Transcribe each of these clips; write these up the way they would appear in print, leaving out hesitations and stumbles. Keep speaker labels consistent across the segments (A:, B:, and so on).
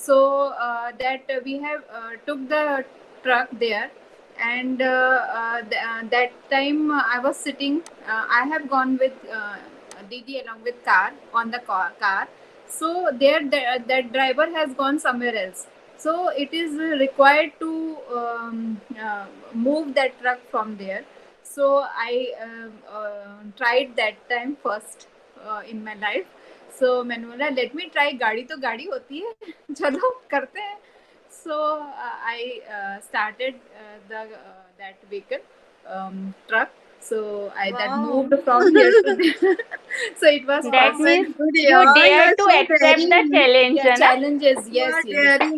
A: So that we have took the truck there, and that time I was sitting. I have gone with Didi along with car on the car. So there that driver has gone somewhere else. So it is required to move that truck from there. So I tried that time first in my life. सो मैंने बोला let me try, गाड़ी तो गाड़ी होती है, चलो करते हैं. So I started the that vehicle truck. So I that
B: Wow.
A: moved from here to there. So it was
B: Wow,
C: That
A: first.
C: means
B: very good.
C: you
B: Yeah, you
C: dare
B: are
C: to
B: so
C: accept the
B: daring.
C: challenge,
A: Yeah,
C: है ना?
A: challenges,
B: You
A: yes,
B: are
A: yes.
B: daring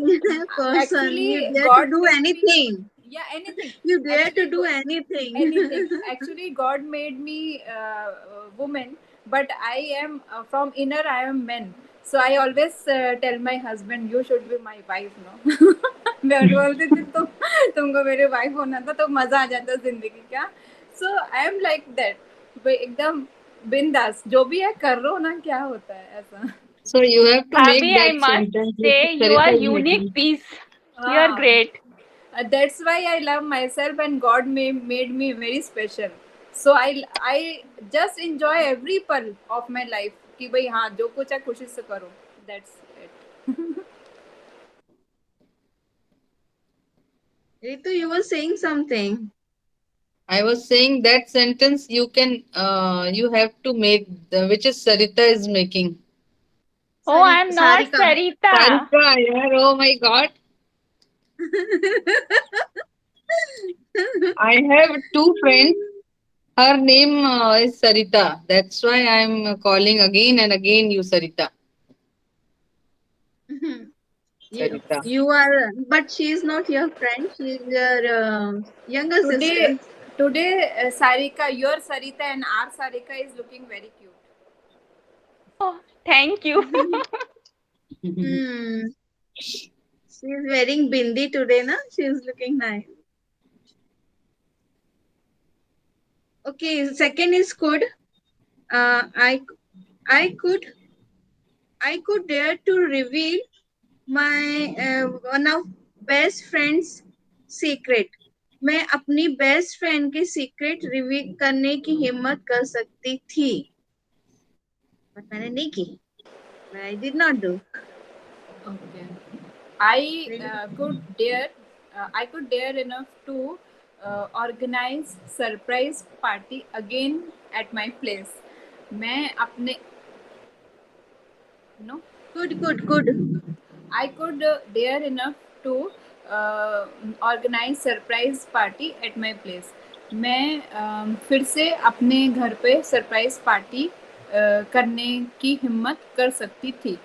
B: person.
A: Actually
B: You dare to
A: God
B: do
A: made me,
B: anything.
A: yeah, anything.
B: You dare to
A: Actually
B: do anything.
A: anything. Actually God made me woman, but I am from inner I am man. So I always tell my husband you should be my wife, no. मैं बोलती थी तुमको मेरे wife होना था तो मजा आ जाता जिंदगी का. सो आई एम लाइक दैट, एकदम बिंदास, जो भी है कर लो ना, क्या होता है ऐसा.
D: So you have to make
C: Bhabhi, I
D: that
C: must
D: sentence which
C: say you
D: Sarita
C: are
D: is
C: unique
D: making.
C: piece. You are
A: हाँ.
C: great.
A: That's why I love myself, and God made me very special. So I just enjoy every pal of my life कि भाई हाँ जो कुछ है खुशी से करो. That's it.
B: Ritu, you were saying something.
D: I was saying that sentence you can you have to make the which is Sarita is making.
C: Oh, I'm not
B: Sarika.
C: Sarita.
D: Sarita, yeah, oh my god. I have two friends. Her name is Sarita. That's why I'm calling again and again you Sarita.
B: you,
D: Sarita.
B: you are, but she is not your friend. She is your younger sister.
A: Today Sarika, your Sarita and our Sarika is looking very cute.
C: Oh, thank you.
B: Hmm. She is wearing bindi today, na? She is looking nice. Okay, second is good. Uh, I, I could, I could dare to reveal my one of best friend's secret. मैं अपनी best friend के secret reveal करने की हिम्मत कर सकती थी, but मैंने नहीं की. I did not do.
A: Okay. I could dare enough to organize surprise party again at my place. मैं अपने no,
B: Good.
A: I could dare enough to organize surprise party at my place. मैं फिर से अपने घर पे सरप्राइज पार्टी करने की हिम्मत कर सकती थी.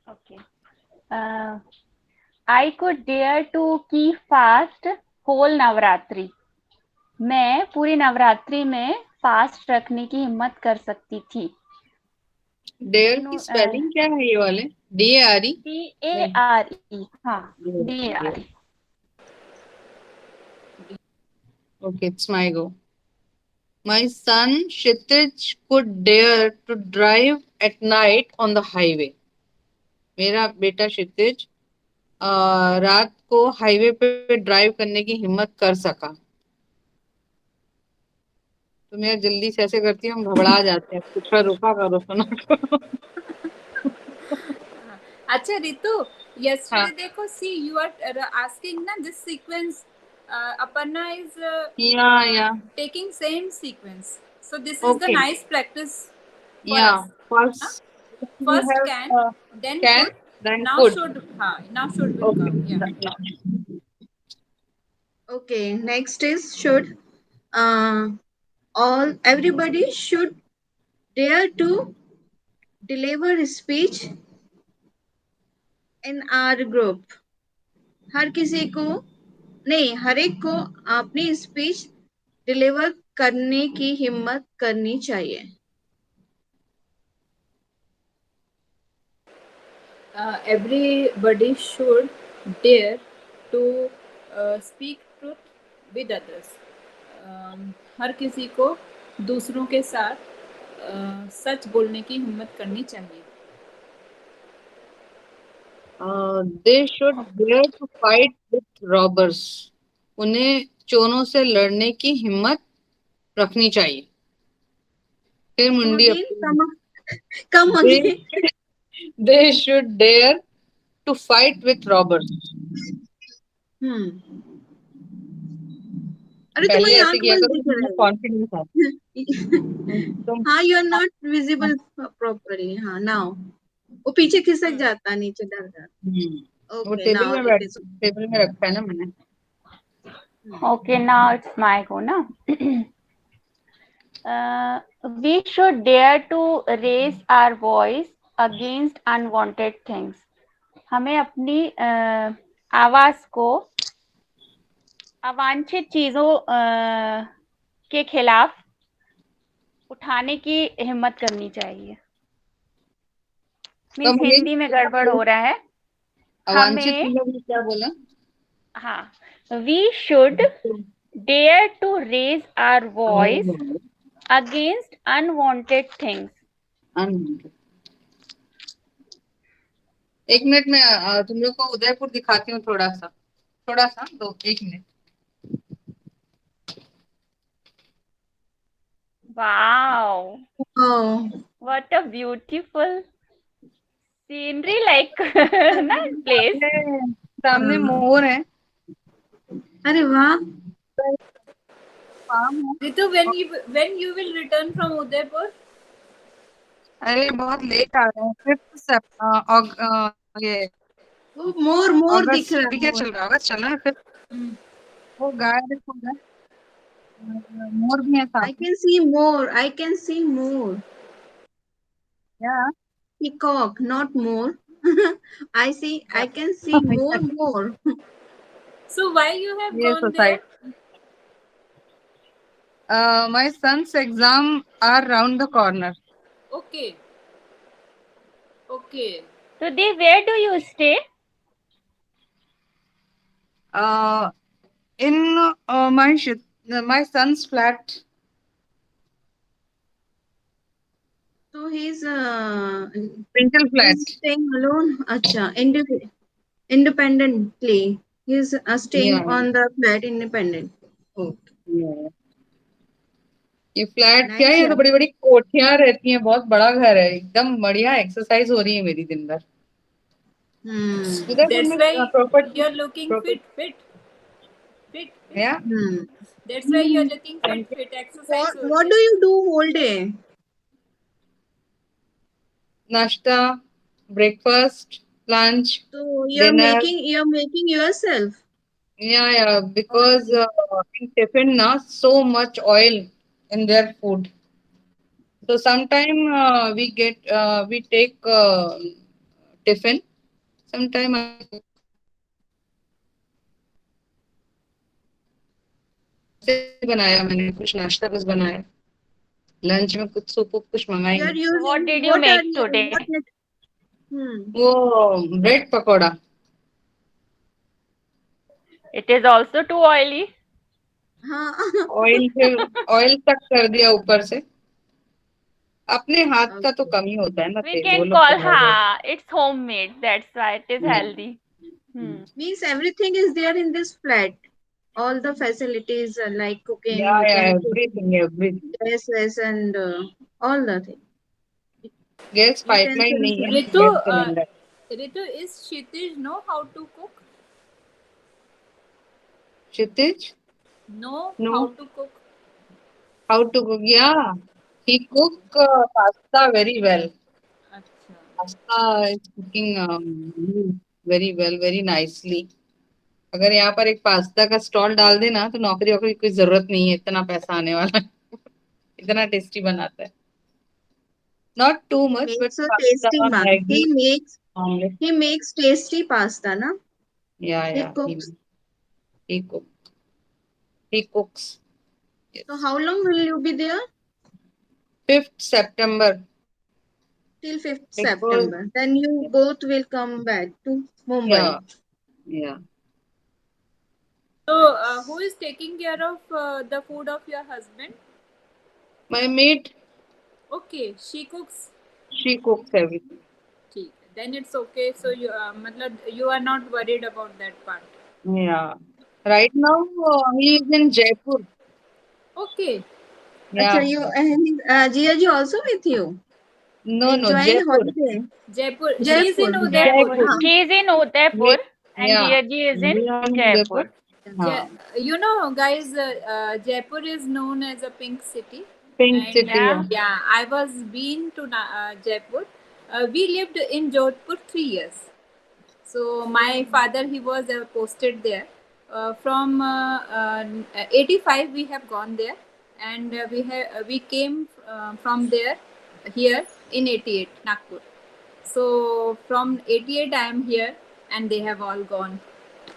C: Okay. I could dare to keep fast whole Navratri. मैं पूरी नवरात्रि में फास्ट रखने की हिम्मत कर सकती थी.
D: डेयर की स्पेलिंग क्या है ये वाले? DARE?
C: DARE. हाँ, DARE.
D: Okay, it's my go. My son Kshitij could dare to drive at night on the highway. मेरा बेटा क्षितिज रात को हाईवे पे ड्राइव करने की हिम्मत कर सका. तो मैं जल्दी से ऐसे करती हूँ, हम घबरा जाते हैं. कुछ रुका करो, सुना करो.
A: अच्छा रितु, yesterday
D: हाँ.
A: देखो, see you are asking ना this sequence. Aparna is
D: Yeah.
A: taking same sequence. So this is the
D: Okay.
A: nice practice for
D: Yeah.
A: us.
D: First, we
A: First
D: have
A: can, then
D: can,
A: could,
D: then
A: now
D: could.
A: should. Now should will
D: Okay.
A: come. Yeah.
B: Okay, next is should. All everybody should dare to deliver a speech in our group. हर किसी को नहीं, हर एक को अपनी speech deliver करने की हिम्मत करनी चाहिए.
A: Everybody should dare to speak truth with others. हर किसी को दूसरों के साथ सच बोलने की हिम्मत करनी चाहिए.
D: They should dare to fight with robbers. उन्हें चोरों से लड़ने की हिम्मत रखनी चाहिए. फिर
B: Come
D: मुंडी
B: again.
D: अपनी.
B: Come
D: They,
B: again.
D: they should dare to fight with robbers.
B: अरे
D: पहले
B: तुम्हारी
D: ऐसे
B: आंख
D: किया
B: बंद
D: करो
B: दिख
D: जिसमें
B: रहा
D: कॉन्फिडेंस आता
B: है.
D: है. तुम
B: हाँ, you are not visible properly. हाँ, नाउ वो पीछे खिसक जाता है, नीचे डर जाता.
D: वो
B: ओके,
D: टेबल
B: नाउ
D: में
B: इट
D: बैठ
B: इज.
D: टेबल में रखा है ना मैंने.
C: Okay, now it's my go, na? We should dare to raise our voice against unwanted things. हमें अपनी आवाज को अवांछित चीजों के खिलाफ उठाने की हिम्मत करनी चाहिए. मीन्स हिंदी में गड़बड़ हो रहा है.
D: अवांछित
C: हमें
D: चीजों में क्या बोला?
C: हाँ, we should dare to raise our voice against unwanted things.
D: एक मिनट में तुम लोग को उदयपुर दिखाती हूँ. थोड़ा सा 1 minute.
C: Wow,
B: Oh,
C: what a beautiful scenery like ना place.
D: सामने मोर है.
B: अरे वाह.
D: फार्म है.
A: Ritu, when you will return from Udaipur?
D: अरे बहुत लेट आ रहे हैं. 5 ये
B: वो मोर दिख
D: अगस्त.
B: रहा
D: अभी क्या
B: है.
D: चल रहा है? अगस्त चल रहा है. फिर वो गाय देखो उधर. मोर भी है साथ
B: I
D: में.
B: can see more. I can see more.
D: Yeah.
B: Peacock, not more. I can see more.
A: So why you have
D: Yes,
A: gone there?
D: my son's exam are round the corner.
A: Okay. Okay.
C: Sudeep, where do you stay?
D: In my son's flat.
B: So he's
D: Rental flat.
B: staying alone. Acha, independently. He's staying
D: Yeah.
B: on the flat independent. Okay.
D: Yeah. ये flat
B: Nice,
D: क्या है? ये
B: yeah.
D: तो बड़ी बड़ी कोठियां रहती हैं. बहुत बड़ा घर है. एकदम बढ़िया एक्सरसाइज हो रही है मेरी दिन भर.
A: That's why
D: property.
A: you're looking fit.
D: Yeah.
A: That's why you're looking fit. Exercise.
B: What do you do whole day?
D: Nashta, breakfast, lunch,
B: So you're
D: dinner.
B: making yourself.
D: Yeah, because in tiffin na so much oil in their food. So sometime we take tiffin. Sometime बनाया मैंने कुछ नाश्ता कुछ बनाया. Lunch में कुछ soup कुछ मंगाई.
C: What did you make today?
D: वो bread pakora.
C: It is also too oily.
D: Oil तक कर दिया ऊपर से. अपने हाथ का तो कम ही होता है ना.
C: We can call it's homemade. That's why it is healthy.
B: Means everything is there in this flat. All the facilities like cooking,
D: everything.
B: Gases and all the things.
D: Gas pipeline नहीं है.
A: Ritu, is Kshitij know how to cook?
D: Kshitij?
A: No.
D: No.
A: How to cook?
D: Yeah. He cook pasta very well. Pasta is cooking very well, very nicely. अगर यहाँ पर एक pasta का stall डाल देना तो नौकरी वोकरी कोई जरूरत नहीं है. इतना पैसा आने वाला है. इतना टेस्टी बनाता है. Not too much, but
B: so
D: pasta,
B: tasty,
D: Maggi,
B: he makes tasty pasta, na?
D: Yeah. He cooks. Yes.
B: So how long will you be there?
D: 5th September.
B: Till 5th September. Then you both will come back to Mumbai.
D: Yeah.
A: So who is taking care of the food of your husband?
D: My maid.
A: Okay, she cooks.
D: She cooks everything.
A: ठीक है. Then it's okay. So you मतलब you are not worried about that part.
D: Yeah. Right now, he is in Jaipur.
A: Okay.
B: Acha,
D: Yeah.
B: Jia ji also with you?
D: No,
B: Enjoying
D: Jaipur.
B: holiday.
A: Jaipur. She is in
B: Jaipur.
A: Udaipur.
C: Jaipur. She is in Udaipur and
D: Yeah.
C: Jiaji is in
D: We are in
C: Jaipur.
D: Jaipur. हाँ.
A: You know, guys, Jaipur is known as a pink city.
D: Pink
A: And
D: city.
C: Yeah.
A: yeah, I was been to Jaipur. We lived in Jodhpur 3 years. So my father, he was posted there. From 85 we have gone there, and we came from there here in 88 Nagpur. So from 88 I am here, and they have all gone.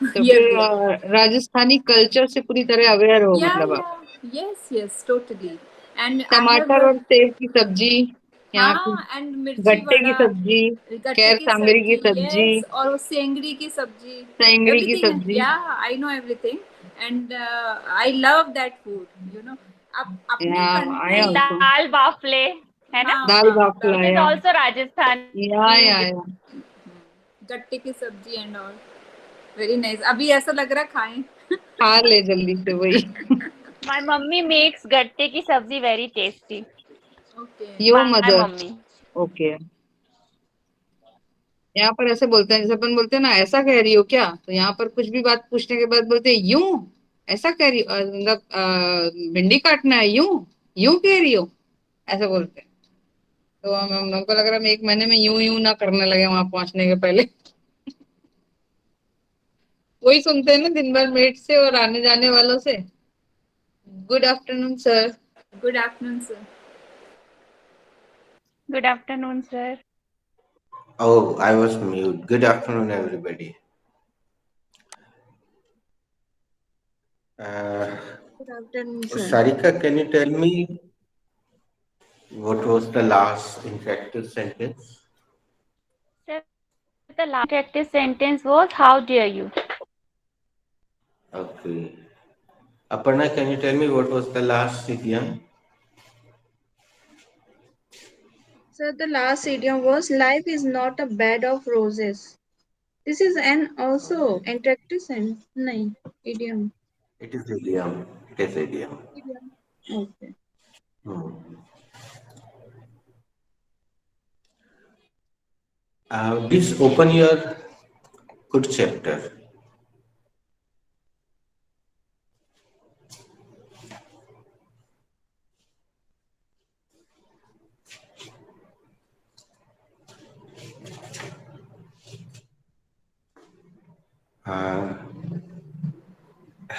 D: तो
A: Here
D: फिर
A: there.
D: Rajasthani culture से पूरी तरह aware हो
A: Yeah,
D: मतलब आप.
A: yeah, yes, totally. And I have
D: टमाटर और सेब की सब्जी यहाँ की,
A: हाँ, and मिर्ची
D: गट्टे की
A: वड़ा,
D: सब्जी,
A: गट्टे
D: खैर
A: की
D: सांगरी की
A: सब्जी,
D: सब्जी,
A: yes, और सेंगरी की सब्जी,
D: सेंगरी की
A: everything.
D: सब्जी.
A: Yeah, I know everything, and I love that food. You know, अब अपने
D: Yeah, I
A: country,
D: also.
C: Dal bafle, है ना?
A: हाँ,
D: दाल
A: हाँ,
D: bafla.
C: It is
D: Yeah.
C: also Rajasthani
D: Yeah.
C: food.
A: गट्टे की सब्जी and all, very nice. अभी ऐसा लग रहा है खाएं.
D: खा ले जल्दी से वही.
C: My mummy makes gatte ki sabzi very tasty.
A: Okay.
D: Your
C: My
D: mother.
C: mummy.
D: Okay. यहाँ पर ऐसे बोलते हैं, जैसे अपन बोलते हैं ना, ऐसा कह रही हो क्या, तो यहाँ पर कुछ भी बात पूछने के बाद बोलते हैं यूं, ऐसा कह रही हो, मतलब भिंडी काटना है, यूं यूं कह रही हो, ऐसे बोलते हैं. तो हमको लग रहा है हम 1 महीने में यूं यूं ना करने लगे वहां पहुंचने के पहले. वही सुनते हैं ना दिन भर मेट से और आने जाने वालों से. Good afternoon sir.
A: Good afternoon, sir.
C: Good afternoon, sir.
E: Oh, I was mute. Good afternoon, everybody.
B: Good afternoon, sir.
E: Sarika, can you tell me what was the last interactive sentence?
C: Sir, the last interactive sentence was how dare you?
E: Okay. Aparna, can you tell me what was the last idiom?
B: Sir, the last idiom was life is not a bed of roses. This is an also interactive sentence. No, idiom.
E: It is idiom. It is idiom.
B: Idiom. Okay.
E: Hmm. Please open your good chapter.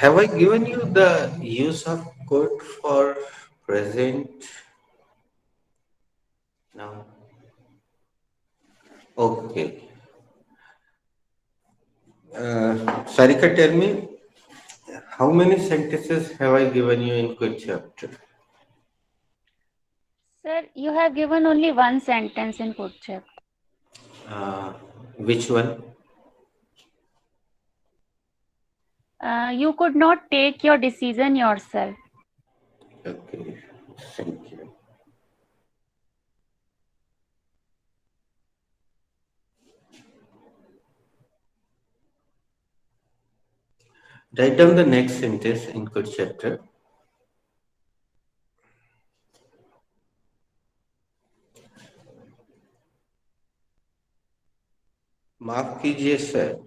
E: Have I given you the use of could for present? No. Okay. Sarika, tell me, how many sentences have I given you in good chapter?
C: Sir, you have given only one sentence in good chapter.
E: Which one?
C: You could not take your decision yourself.
E: Okay, thank you. Write down the next sentence in good chapter. माफ कीजिए sir.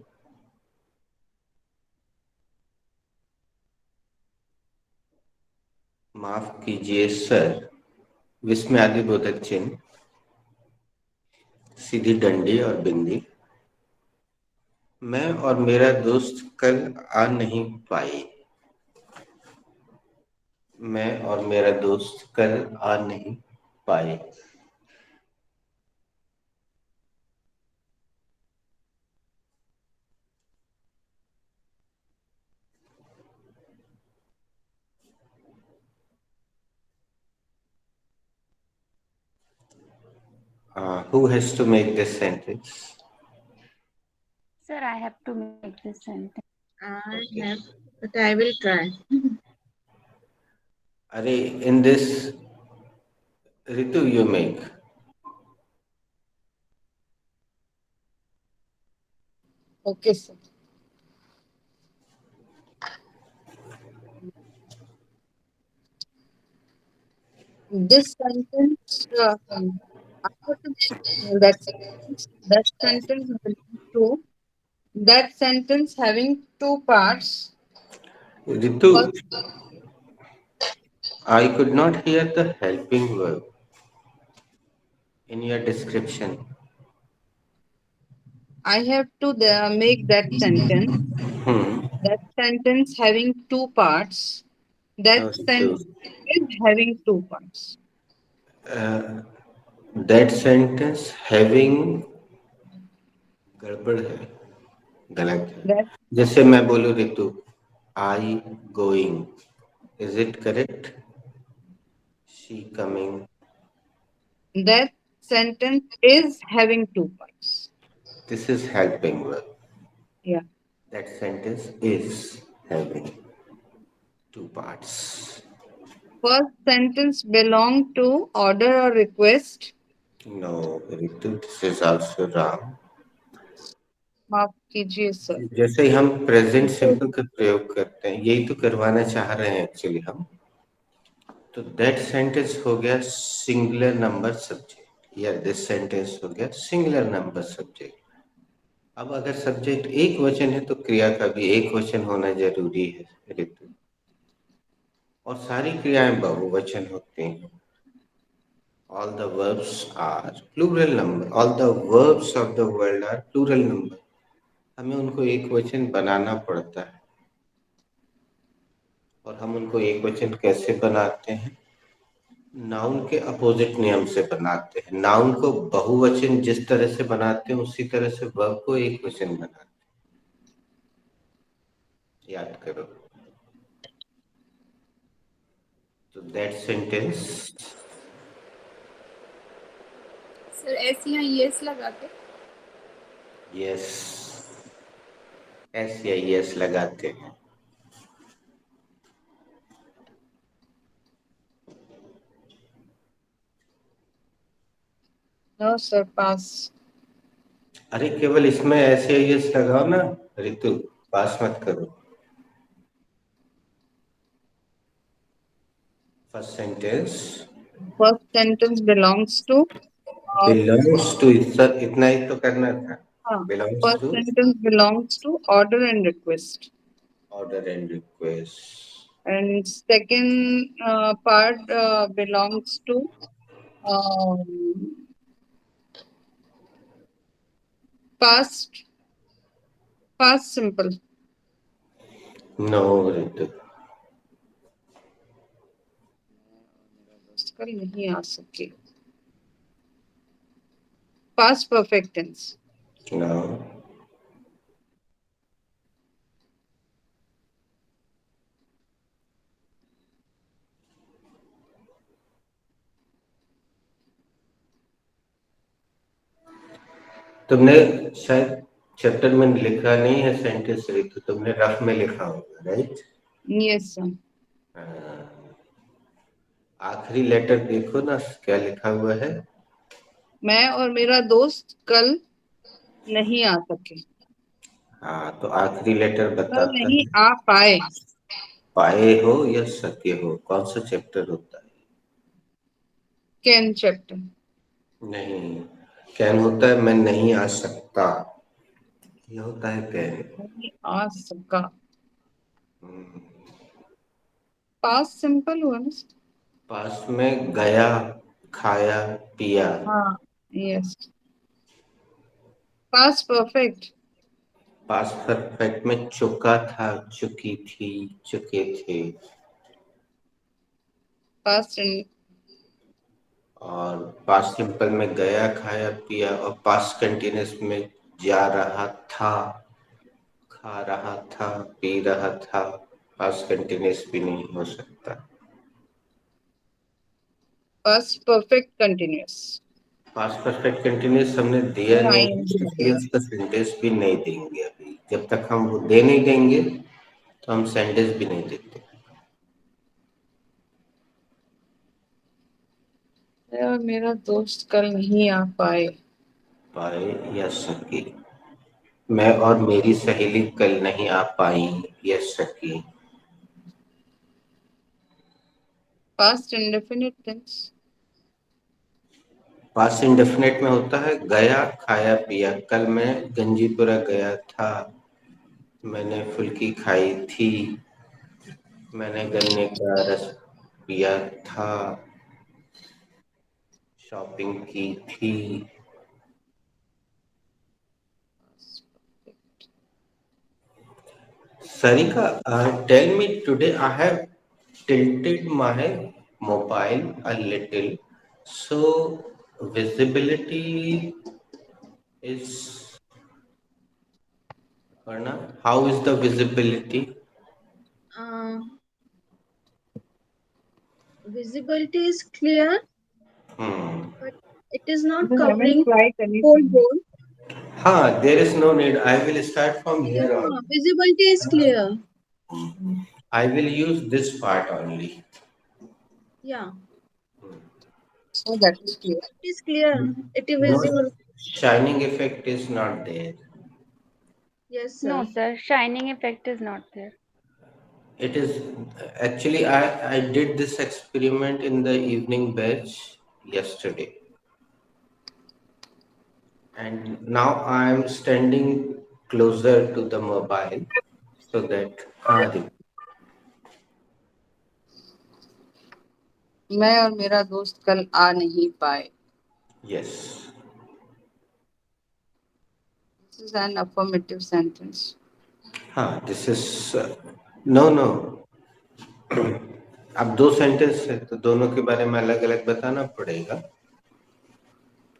E: माफ कीजिए sir. विस्मय आदि बोधक चिन्ह, सीधी डंडी और बिंदी. मैं और मेरा दोस्त कल आ नहीं पाए. मैं और मेरा दोस्त कल आ नहीं पाए. Who has to make this sentence?
C: Sir, I have to make this sentence.
B: I have, but I will try.
E: Arey, in this Ritu, you make.
D: Okay, sir. This sentence, after that sentence belongs to that sentence having two parts.
E: Ritu,
D: First,
E: I could not hear the helping verb in your description.
D: I have to make that sentence.
E: Hmm.
D: That sentence having two parts. That
E: Now, Ritu,
D: sentence is having two parts.
E: that sentence having गड़बड़ है, गलत है.
D: That
E: जैसे मैं बोलूं Ritu, I going, is it correct? She coming.
D: that sentence is having two parts.
E: This is helping verb.
D: Yeah.
E: That sentence is having two parts.
D: First sentence belong to order or request.
E: No, Ritu, this is also wrong.
D: माफ कीजिए sir.
E: जैसे ही हम present simple का प्रयोग करते हैं, यही तो करवाना चाह रहे हैं एक्चुअली हम. तो दैट सेंटेंस हो गया सिंगुलर नंबर सब्जेक्ट, या दिस सेंटेंस हो गया सिंगुलर नंबर सब्जेक्ट. अब अगर सब्जेक्ट एक वचन है तो क्रिया का भी एक वचन होना जरूरी है ऋतु. और सारी क्रियाएं बहुवचन होती हैं. All the verbs are plural number. All the verbs of the world are plural number. हमें उनको एक वचन बनाना पड़ता है. और हम उनको एक वचन कैसे बनाते हैं? नाउन के अपोजिट नियम से बनाते हैं. नाउन को बहुवचन जिस तरह से बनाते हैं उसी तरह से वर्ब को एक वचन बनाते हैं. याद करो. तो दैट सेंटेंस.
A: सर एस या यस लगा के.
E: यस, एस या यस लगाते हैं.
D: No, sir, pass.
E: अरे केवल इसमें एस या यस लगाओ ना ऋतु, पास मत करो. First sentence
D: First sentence belongs to.
E: Belongs to, इतना ही तो करना था. Belongs
D: First
E: to
D: sentence belongs to order and request.
E: Order and request.
D: And second part belongs to um, past simple.
E: No Ritu,
D: कल नहीं आ सके. Past perfect tense.
E: नो. तुमने शायद चैप्टर में लिखा नहीं है सेंटेंस ऋतु, तुमने रफ में लिखा होगा, राइट?
D: Yes, sir.
E: आखिरी लेटर देखो ना, क्या लिखा हुआ है.
D: मैं और मेरा दोस्त कल नहीं आ सके.
E: हाँ, तो आखिरी लेटर
D: कल
E: बताता
D: नहीं
E: है.
D: आ पाए.
E: पाए हो या सके हो, कौन सा चैप्टर होता है?
D: Can chapter.
E: नहीं, कैन होता है मैं नहीं आ सकता. ये होता है कैन.
D: नहीं आ सका. पास्ट सिंपल हुआ ना.
E: पास में गया, खाया, पिया.
D: हाँ. Yes. Past perfect.
E: Past perfect में चुका था, चुकी थी, चुके थे.
D: पास्ट
E: और पास्ट सिंपल में गया, खाया, पिया. और पास्ट कंटिन्यूअस में जा रहा था, खा रहा था, पी रहा था. पास्ट कंटिन्यूअस भी नहीं हो सकता.
D: Past perfect continuous.
E: Past perfect continuous हमने दिया नहीं, इसलिए उसका सेंटेंस भी नहीं देंगे अभी. जब तक हम वो दे नहीं देंगे तो हम सेंटेंस भी नहीं देते.
D: मैं और मेरा दोस्त कल नहीं आ पाए।
E: पाए या सके। मैं और मेरी सहेली कल नहीं आ पाई या सकी।
D: Past indefinite tense.
E: Past indefinite में होता है गया, खाया, पिया। कल मैं गंजीपुरा गया था। मैंने फुल्की खाई थी। मैंने गन्ने का रस पिया था। शॉपिंग की थी। Sarika, tell me today I have tilted my mobile a little, so visibility is, Varna, how is the visibility?
B: Visibility is clear,
E: Hmm.
B: but it is not
D: You haven't
B: covering
D: tried
B: whole
D: anything.
B: bowl.
E: There is no need. I will start from
B: Yeah,
E: here on.
B: visibility is clear.
E: I will use this part only.
B: Yeah,
D: So that is clear.
B: it is clear. It is
E: No
B: visible.
E: shining effect is not there.
B: Yes,
C: No,
B: sir.
C: sir. Shining effect is not there.
E: It is actually I did this experiment in the evening batch yesterday. And now I am standing closer to the mobile so that
D: मैं और मेरा दोस्त कल आ नहीं पाए.
E: yes.
D: This is an affirmative sentence.
E: This is no. अब दो sentence है तो दोनों के बारे में अलग अलग बताना पड़ेगा.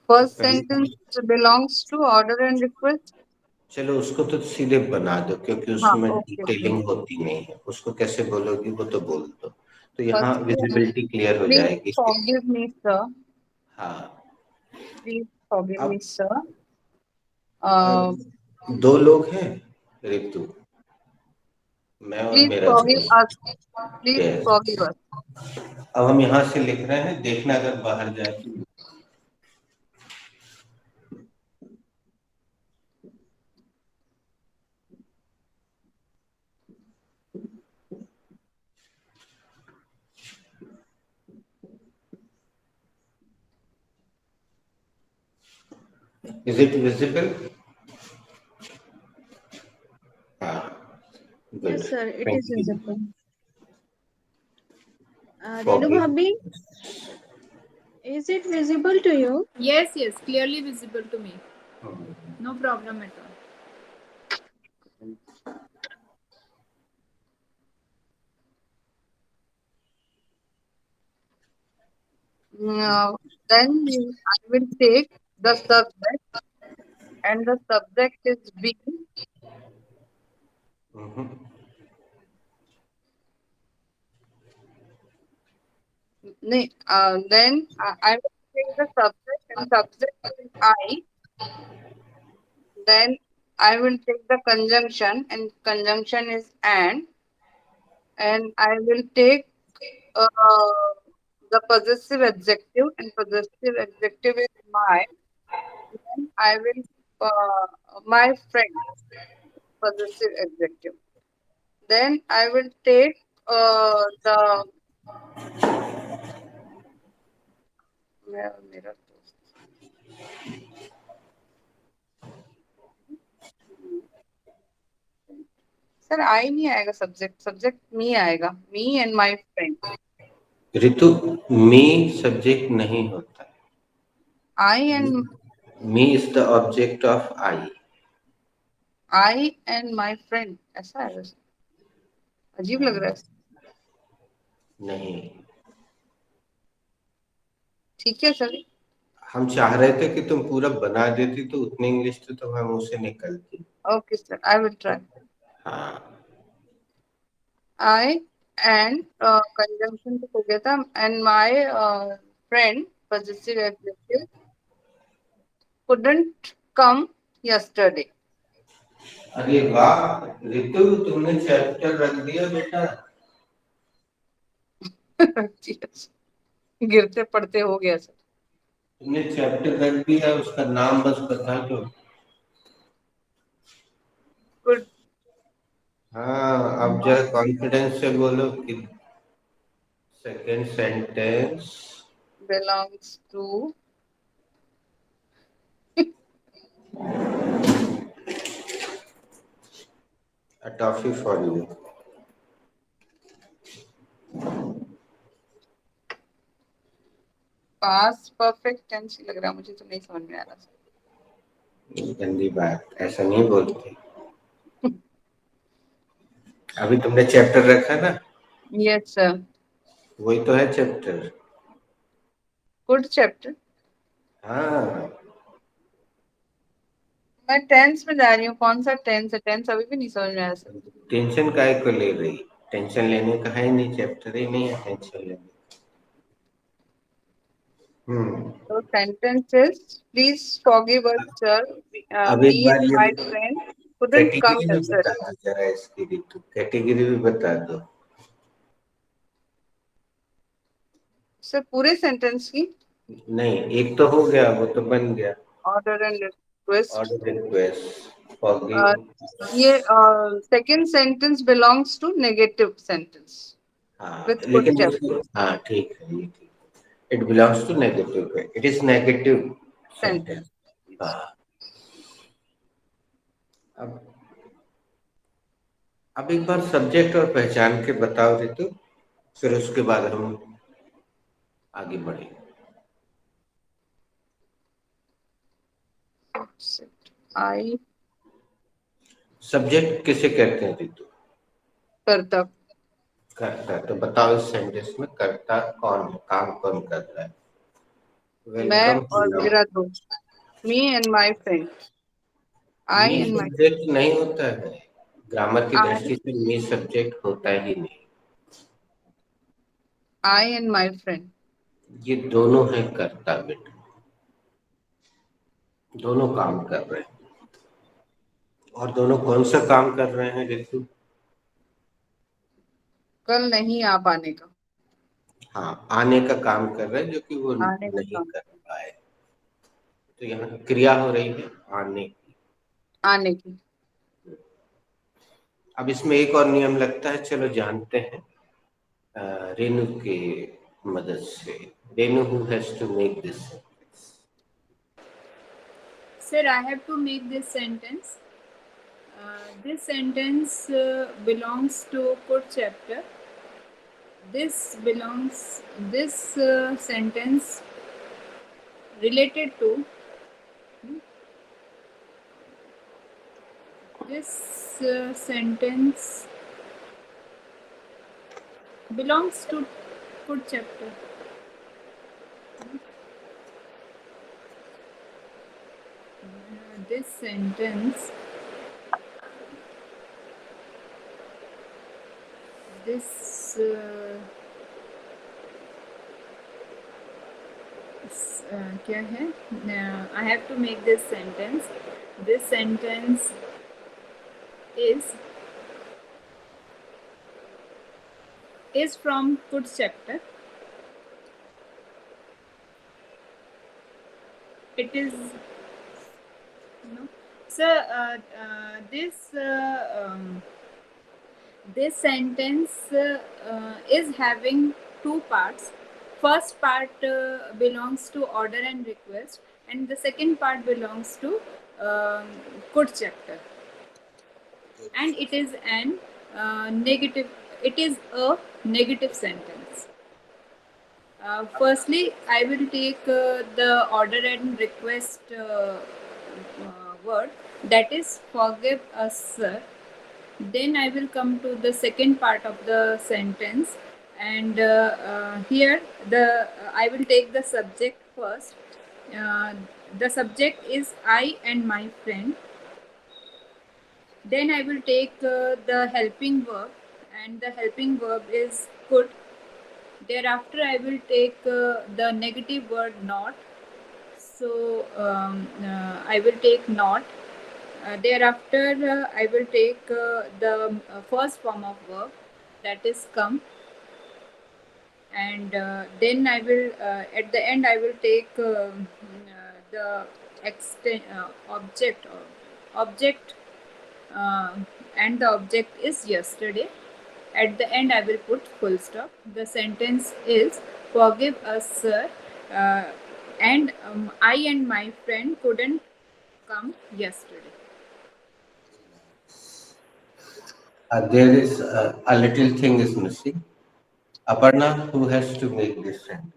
D: First sentence belongs to order and request.
E: चलो उसको तो सीधे बना दो क्योंकि उसमें डिटेलिंग होती नहीं है. उसको कैसे बोलोगी वो तो बोल दो. तो यहाँ विजिबिलिटी क्लियर हो
D: Please
E: जाएगी.
D: forgive me, sir.
E: हाँ.
D: Please forgive
E: अब
D: me, sir.
E: दो लोग हैं ऋतु. मैं और
D: Please
E: मेरा
D: forgive
E: दोस्त.
D: us. Please forgive us.
E: अब हम यहाँ से लिख रहे हैं. देखना अगर बाहर जाए तो. Is it visible? Good.
B: Yes, sir. It
E: Thank
B: is
E: you.
B: visible. Renu Bhabhi, is it visible to you?
A: Yes, clearly visible to me. No problem at all.
D: Then I will take the subject, and the subject is be. Then I will take the subject, and subject is I. Then I will take the conjunction, and conjunction is and I will take the possessive adjective, and possessive adjective is my. Then I will my friend, possessive adjective. Then I will take the sir I नहीं आएगा. Subject me आएगा. Me and my friend.
E: Ritu me subject नहीं होता.
D: I and
E: me is the object of I.
D: I and my friend ऐसा है. अजीब लग रहा है.
E: नहीं.
D: ठीक है सर.
E: हम चाह रहे थे कि तुम पूरा बना देती तो उतनी इंग्लिश तो तुम्हारे मुंह से निकलती.
D: Okay sir, I will try. I and conjunction तो हो गया था. And my friend positive adjective couldn't come yesterday.
E: अरे वाह ऋतु, तुमने चैप्टर रख दिया बेटा.
D: गिरते पड़ते हो गया सर.
E: तुमने चैप्टर रख दिया, उसका नाम बस बता दो।
D: Good
E: हाँ, अब जरा कॉन्फिडेंस से बोलो कि second sentence
D: belongs to
E: a toffee for you.
D: past perfect tense ही लग रहा है मुझे, तो नहीं समझ में आ रहा।
E: गंदी बात, ऐसा नहीं बोलते। अभी तुमने चैप्टर रखा ना,
D: Yes sir.
E: वही तो है चैप्टर।
D: Good chapter.
E: हाँ,
D: मैं टेंस में जा रही हूँ, कौन सा टेंस है? टेंस अभी भी नहीं समझ में आया सर।
E: टेंशन काहे को ले रही? टेंशन लेने का है नहीं, चैप्टर ही नहीं है टेंशन लेने।
D: So sentence is, please forgive us sir,
E: अब
D: me
E: एक बार
D: and
E: ये
D: my friend couldn't come
E: category भी
D: yesterday.
E: बता दो जरा इसकी, ऋतु कैटेगरी भी बता दो।
D: सर पूरे सेंटेंस की?
E: नहीं, एक तो हो गया, वो तो बन गया।
D: Order and request.
E: Order request forgive.
D: ये second sentence belongs to negative sentence
E: हाँ,
D: विथ गुड
E: लेकिन
D: चैप्टर
E: इसको हाँ ठीक है, ये ठीक। It belongs to negative, it is negative sentence.
D: Sentence.
E: हाँ, अब अब एक बार सब्जेक्ट और पहचान के बताओ ऋतु, फिर उसके बाद हम आगे बढ़े।
D: आई
E: सब्जेक्ट किसे कहते हैं ऋतु?
D: करता।
E: करता। तो बताओ इस सेंटेंस में करता कौन है, काम कौन कर रहा है?
D: मैं
E: वेलकम
D: और मेरा दोस्त, me and my friend. I
E: me
D: and my,
E: subject नहीं होता है, ग्रामर की
D: आई
E: दृष्टि से मी सब्जेक्ट होता ही नहीं।
D: आई एंड माई फ्रेंड।
E: ये दोनों है कर्ता बेटा, दोनों काम कर रहे हैं। और दोनों कौन सा काम कर रहे हैं ऋतु?
D: कल नहीं आ पाने का,
E: हाँ, आने का काम कर रहे हैं, जो कि वो
D: आने का
E: नहीं
D: काम,
E: कर पाए। तो यहाँ क्रिया हो रही है आने की।
D: आने की।
E: अब इसमें एक और नियम लगता है, चलो जानते हैं रेणु के मदद से। Renu who has to make this sentence?
A: Sir, I have to make this sentence. This sentence belongs to Put chapter. This sentence related to this sentence belongs to Put chapter. This sentence क्या है? I have to make this sentence. This sentence is from Put chapter. It is no. So this sentence is having two parts. First part belongs to order and request, and the second part belongs to Put chapter. And it is an negative. It is a negative sentence. Firstly, I will take the order and request word, that is forgive us sir. Then I will come to the second part of the sentence, and here I will take the subject first. The subject is I and my friend. Then I will take the helping verb, and the helping verb is could. Thereafter, I will take the negative word not. So I will take not. Thereafter, I will take the first form of verb, that is come. and then I will at the end I will take the object uh, and the object is yesterday. At the end, I will put full stop. The sentence is forgive us, sir, uh, and I and my friend couldn't come yesterday.
E: There is a little thing is missing. Aparna, who has to make this sentence?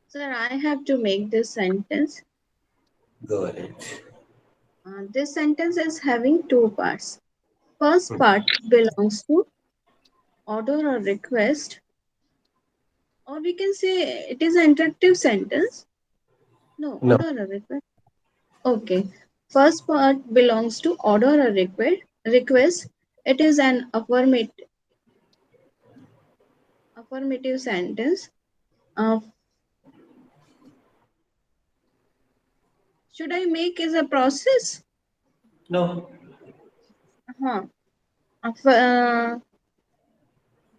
B: Sir, I have to make this sentence.
E: Go ahead.
B: This sentence is having two parts. First part belongs to order or request, or we can say it is an interactive sentence. No,
E: No.
B: order or request. Okay. First part belongs to order or request. It is an affirmative sentence. Should I make is a process?
E: No.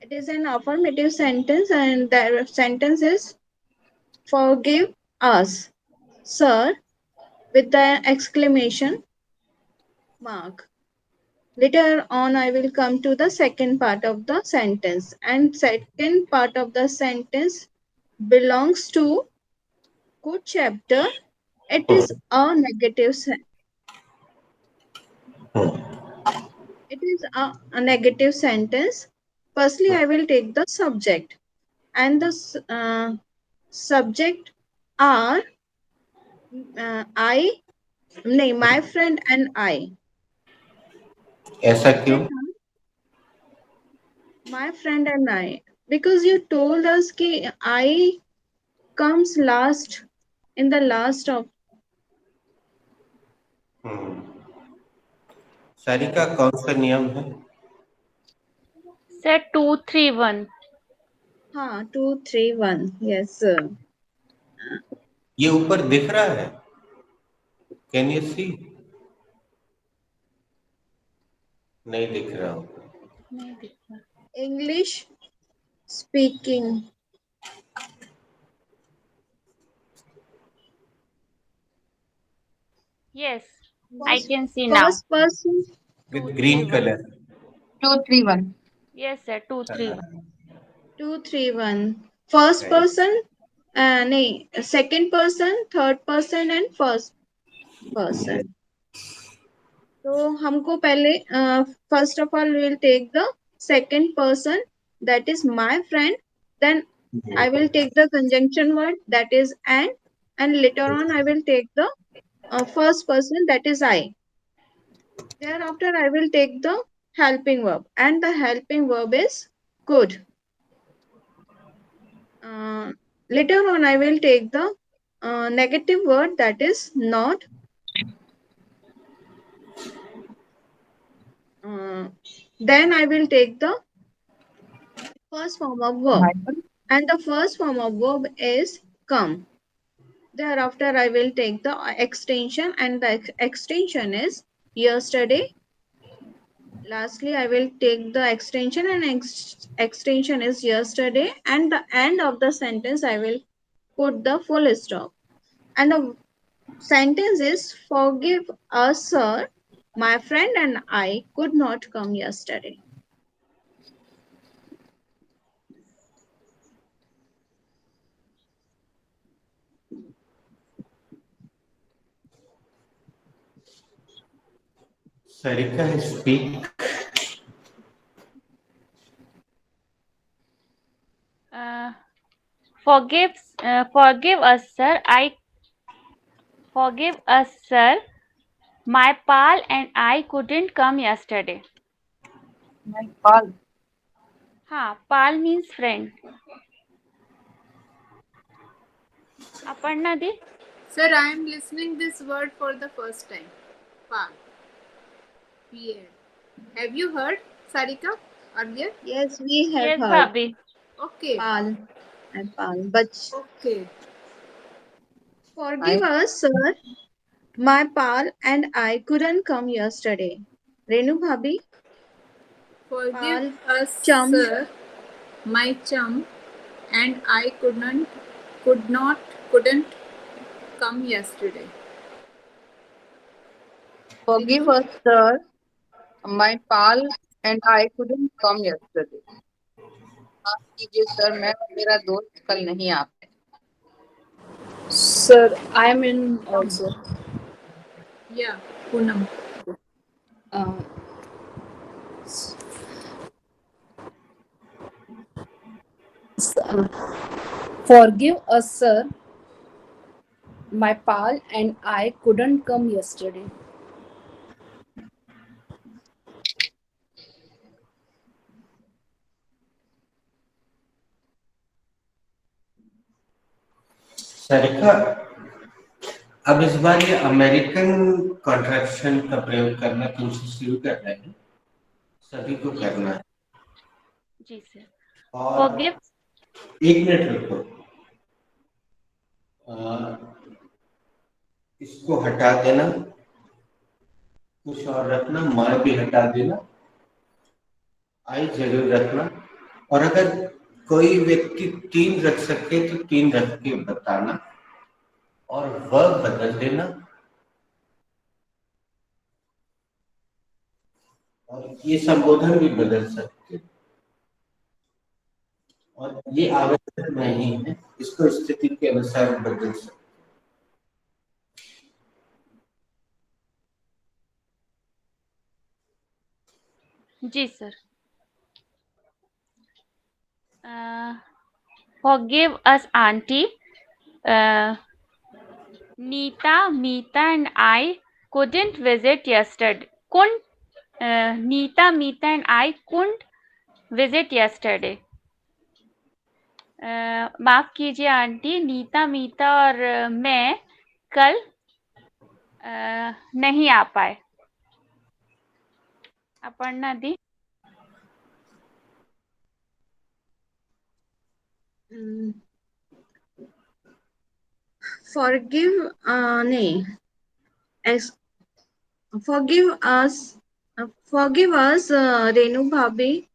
B: It is an affirmative sentence, and the sentence is forgive us, sir, with the exclamation mark. Later on, I will come to the second part of the sentence, and second part of the sentence belongs to good chapter. It is a negative. It is a negative sentence. Firstly, I will take the subject, and the subject are I, no, my friend and I.
E: ऐसा क्यों?
B: My friend and I, because you told us कि I comes last in the last of.
E: Sarika, कौन सा नियम है?
C: Sir, 231.
B: हाँ, 231. Yes, sir.
E: ये ऊपर दिख रहा है? Can you see? नहीं दिख रहा होगा.
B: English speaking.
C: Yes, I can see now.
B: First person.
E: With green color.
D: 231.
C: Yes, sir, 231.
B: 231. First
E: Right.
B: person, नहीं, second person, third person and first person. तो हमको पहले first of all we will take the second person, that is my friend. Then I will take the conjunction word, that is and later on I will take the first person, that is I. Thereafter I will take the helping verb, and the helping verb is could. Later on I will take the negative word, that is not. Then I will take the first form of verb, and the first form of verb is come. Thereafter I will take the extension, and the extension is yesterday. Lastly, I will take the extension, and extension is yesterday, and the end of the sentence I will put the full stop. And the sentence is forgive us, sir. My friend and I could not come yesterday.
E: Sarika, speak.
C: Forgive us, sir. Forgive us, sir. My pal and I couldn't come yesterday.
D: My pal.
C: हाँ, pal means friend. Aparna di?
A: Sir, I am listening this word for the first time. Pal. P-A-L. Have you heard, Sarika, earlier?
B: Yes, we have
C: Yes,
B: heard.
C: Bhabhi.
A: Okay.
B: Pal and pal. But
A: Okay.
B: forgive us, sir. My pal and I couldn't come yesterday. Renu Bhabhi?
A: Forgive us,
B: chum.
A: sir, my chum, and I couldn't come yesterday.
D: Forgive us, sir. My pal and I couldn't come yesterday. माफ कीजिए sir, मैं और मेरा दोस्त कल नहीं आ पाए.
F: Sir, I am in also.
A: Yeah, Poonam.
F: Uh, Forgive us, sir. My pal and I couldn't come yesterday.
E: Sarika, अब इस बार ये अमेरिकन कॉन्ट्रैक्शन का प्रयोग करना तुमसे शुरू करना है, सभी को करना है.
C: जी सर.
E: और
C: Forgive.
E: एक मिनट रुको, इसको हटा देना, कुछ और रखना, माँ भी हटा देना, आई जरूर रखना. और अगर कोई व्यक्ति 3 रख सके तो 3 रख के बताना, और वर्ब बदल देना, और ये संबोधन भी बदल सकते, और ये आवश्यक नहीं है, इसको स्थिति के अनुसार बदल सकते.
C: जी sir. Forgive us, auntie. Neeta, Meeta, and I couldn't visit yesterday. Neeta, Meeta, and I couldn't visit yesterday. माफ कीजिए आंटी, नीता, मीता और मैं कल नहीं आ पाए. अपर्णा दी.
B: Forgive, नहीं. Forgive us, Renu Bhabhi,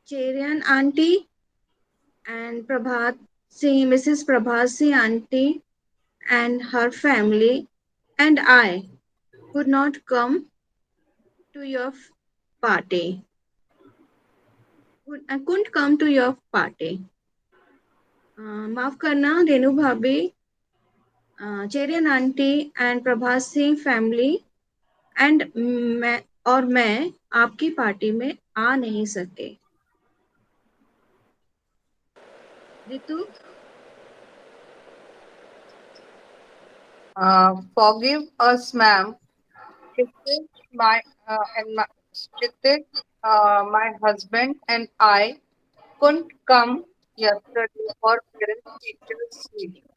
B: Cherian auntie, and Mrs. Prabhat Singh auntie and her family, and I could not come to your party. I couldn't come to your party. माफ करना, रेनू भाभी, Cherian aunty and Prabhat Singh family and मैं आपकी party में आ नहीं सके. Ritu.
D: Forgive us, ma'am. My husband and I couldn't come yesterday for parent teachers meeting.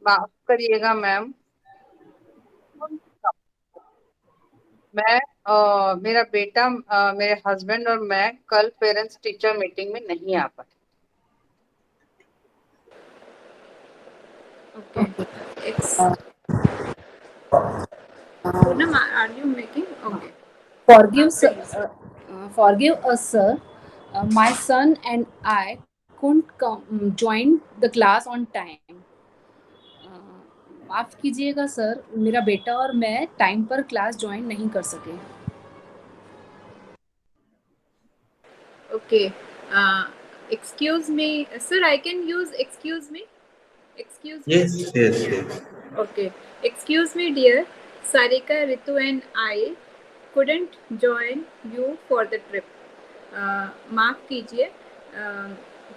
D: माफ करिएगा मैम, मैं मेरा बेटा, मेरे हस्बैंड और मैं कल पेरेंट्स टीचर मीटिंग में नहीं आ पाए.
A: Okay. Poonam, are you making? Okay.
F: Forgive us, sir. My son and I couldn't join the class on time. माफ कीजिएगा सर, मेरा बेटा और मैं टाइम पर क्लास ज्वाइन नहीं कर सके.
A: Okay. Excuse me, sir. I can use excuse me. Excuse me.
E: Yes.
A: Okay. Excuse me, dear. Sarika, Ritu, and I couldn't join you for the trip. माफ कीजिए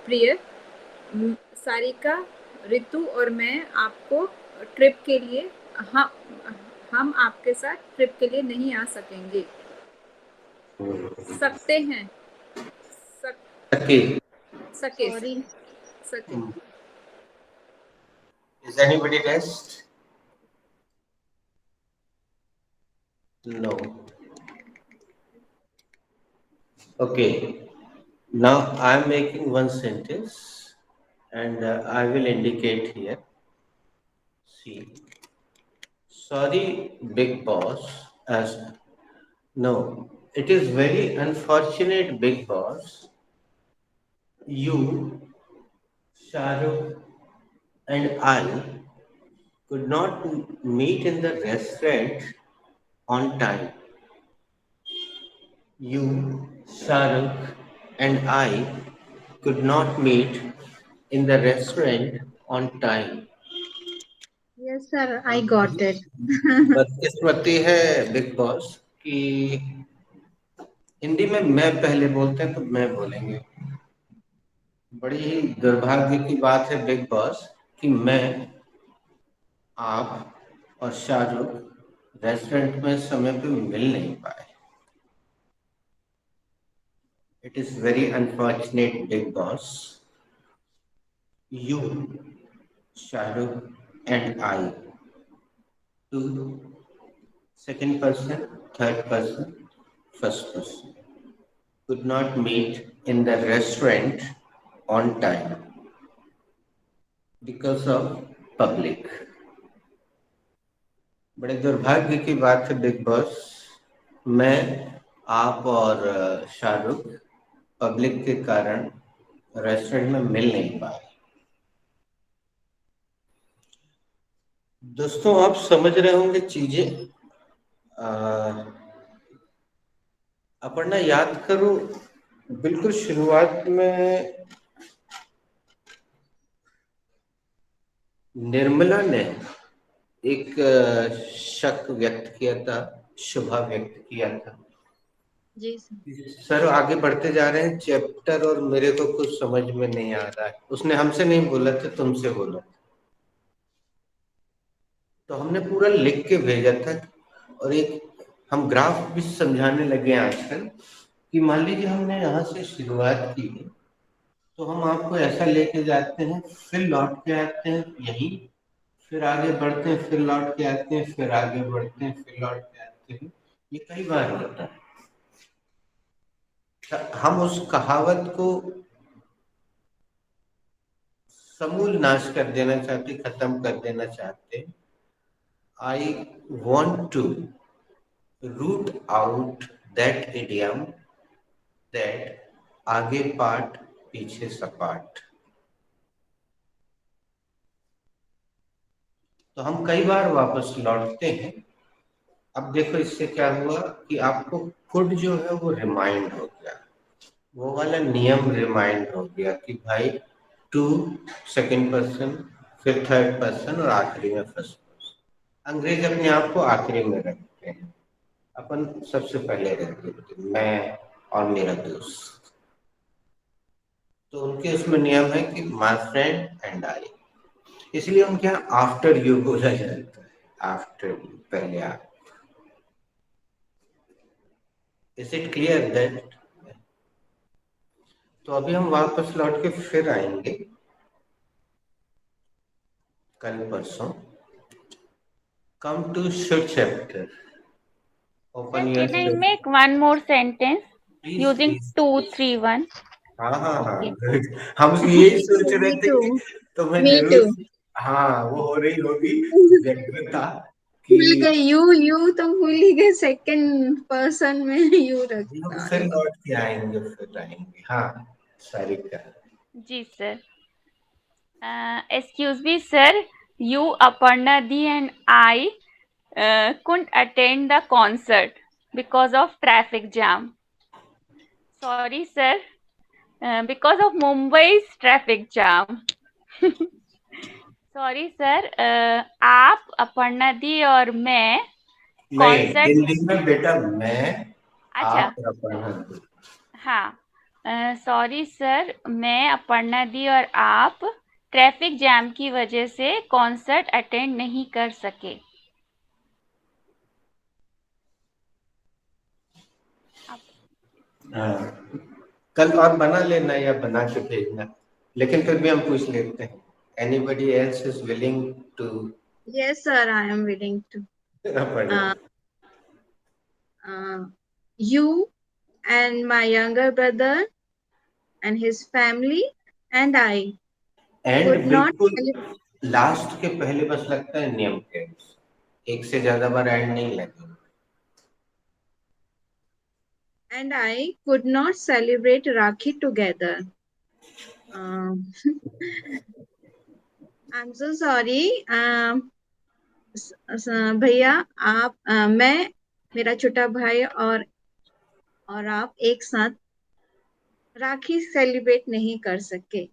A: प्रिय, सारिका, रितु और मैं आपको ट्रिप के लिए हम आपके साथ ट्रिप के लिए नहीं आ सकेंगे. सकते हैं. सके.
B: Sorry.
A: सके.
E: Is anybody rest? No. Okay. Now I am making one sentence, and I will indicate here. See. Sorry, big boss, as No, it is very unfortunate, big boss. You, Shahrukh, and I could not meet in the restaurant on time. You, Shahrukh, and I could not meet in the restaurant on time.
B: Yes, sir, I got it.
E: बदकिस्मती है big boss कि हिंदी में मैं पहले बोलते हैं तो मैं बोलेंगे। बड़ी ही दुर्भाग्य की बात है बिग बॉस कि मैं, आप और शाहरुख रेस्टोरेंट में समय पे मिल नहीं पाए। It is very unfortunate big boss. You, Shahrukh and I, to second person, third person, first person, could not meet in the restaurant on time because of public. बड़े दुर्भाग्य की बात है बिग बॉस, मैं, आप और शाहरुख पब्लिक के कारण रेस्टोरेंट में मिल नहीं पाए। दोस्तों आप समझ रहे होंगे चीजें। अपर्णा याद करो, बिल्कुल शुरुआत में निर्मला ने एक शक व्यक्त किया था, शुभा व्यक्त किया था।
B: जी सर।
E: सर आगे बढ़ते जा रहे हैं चैप्टर और मेरे को कुछ समझ में नहीं आ रहा है। उसने हमसे नहीं बोला था, तुमसे बोला। तो हमने पूरा लिख के भेजा था और एक हम ग्राफ भी समझाने लगे आजकल कि मान लीजिए हमने यहाँ से शुरुआत की है तो हम आपको ऐसा लेके जाते हैं, फिर लौट के आते हैं यही, फिर आगे बढ़ते हैं, फिर लौट के आते हैं, फिर आगे बढ़ते हैं, फिर लौट के आते हैं। ये कई बार होता है। हम उस कहावत को समूल नाश कर देना चाहते, खत्म कर देना चाहते। I want to root out that idiom that आगे पाठ पीछे सपाट। तो हम कई बार वापस लौटते हैं। अब देखो इससे क्या हुआ कि आपको खुद जो है वो रिमाइंड हो गया, वो वाला नियम रिमाइंड हो गया कि भाई टू सेकंड पर्सन, फिर थर्ड पर्सन और आखिरी में फर्स्ट पर्सन। अंग्रेज अपने आप को आखिरी में रखते हैं, अपन सबसे पहले रखते हैं, मैं और मेरा दोस्त। तो उनके उसमें नियम है कि माय फ्रेंड एंड आई, इसलिए उनके यहाँ आफ्टर यू बोला जाता है, आफ्टर यू, पहले आप। Is it clear that? तो अभी हम वापस लौट के फिर आएंगे कल परसों। Come to should chapter. Open your
C: Can I make one more sentence using 231?
E: हाँ हाँ हाँ,
C: Okay.
E: good. हम यही सोच रहे
B: Me
E: थे
B: too.
E: कि तुम्हें
B: Me
E: जरूर,
B: too.
E: हाँ वो हो रही होगी व्यग्रता
B: भूल
E: कि
B: गए यू तो भूल ही गए, सेकंड पर्सन में यू
E: हम
B: रखता
E: फिर
B: है।
E: लौट के आएंगे, फिर आएंगे। हाँ सारिका।
C: जी sir. Excuse me, sir. You, Aparna Di, and I couldn't attend the concert because of traffic jam. Sorry, sir. Because of Mumbai's traffic jam. Sorry sir, आप, अपर्णा दी और मैं
E: नहीं,
C: कॉन्सर्ट,
E: हिंदी में बेटा मैं,
C: अच्छा
E: आप और अपर्णा दी।
C: हाँ, सॉरी सर, मैं, अपर्णा दी और आप ट्रैफिक जैम की वजह से कॉन्सर्ट अटेंड नहीं कर सके।
E: हाँ, कल और बना लेना या बना के भेजना, लेकिन फिर भी हम पूछ लेते हैं। Anybody else is willing to?
B: Yes sir, I am willing to.
E: Aparna.
B: You and my younger brother and his family and I
E: and
B: could not
E: बिल्कुल लास्ट के पहले बस लगता है नियम के, एक से ज्यादा बार एंड नहीं लगेगा।
B: and I could not celebrate Rakhi together. Um, I'm so sorry. भैया आप मैं मेरा छोटा भाई और आप एक साथ राखी सेलिब्रेट नहीं कर सके.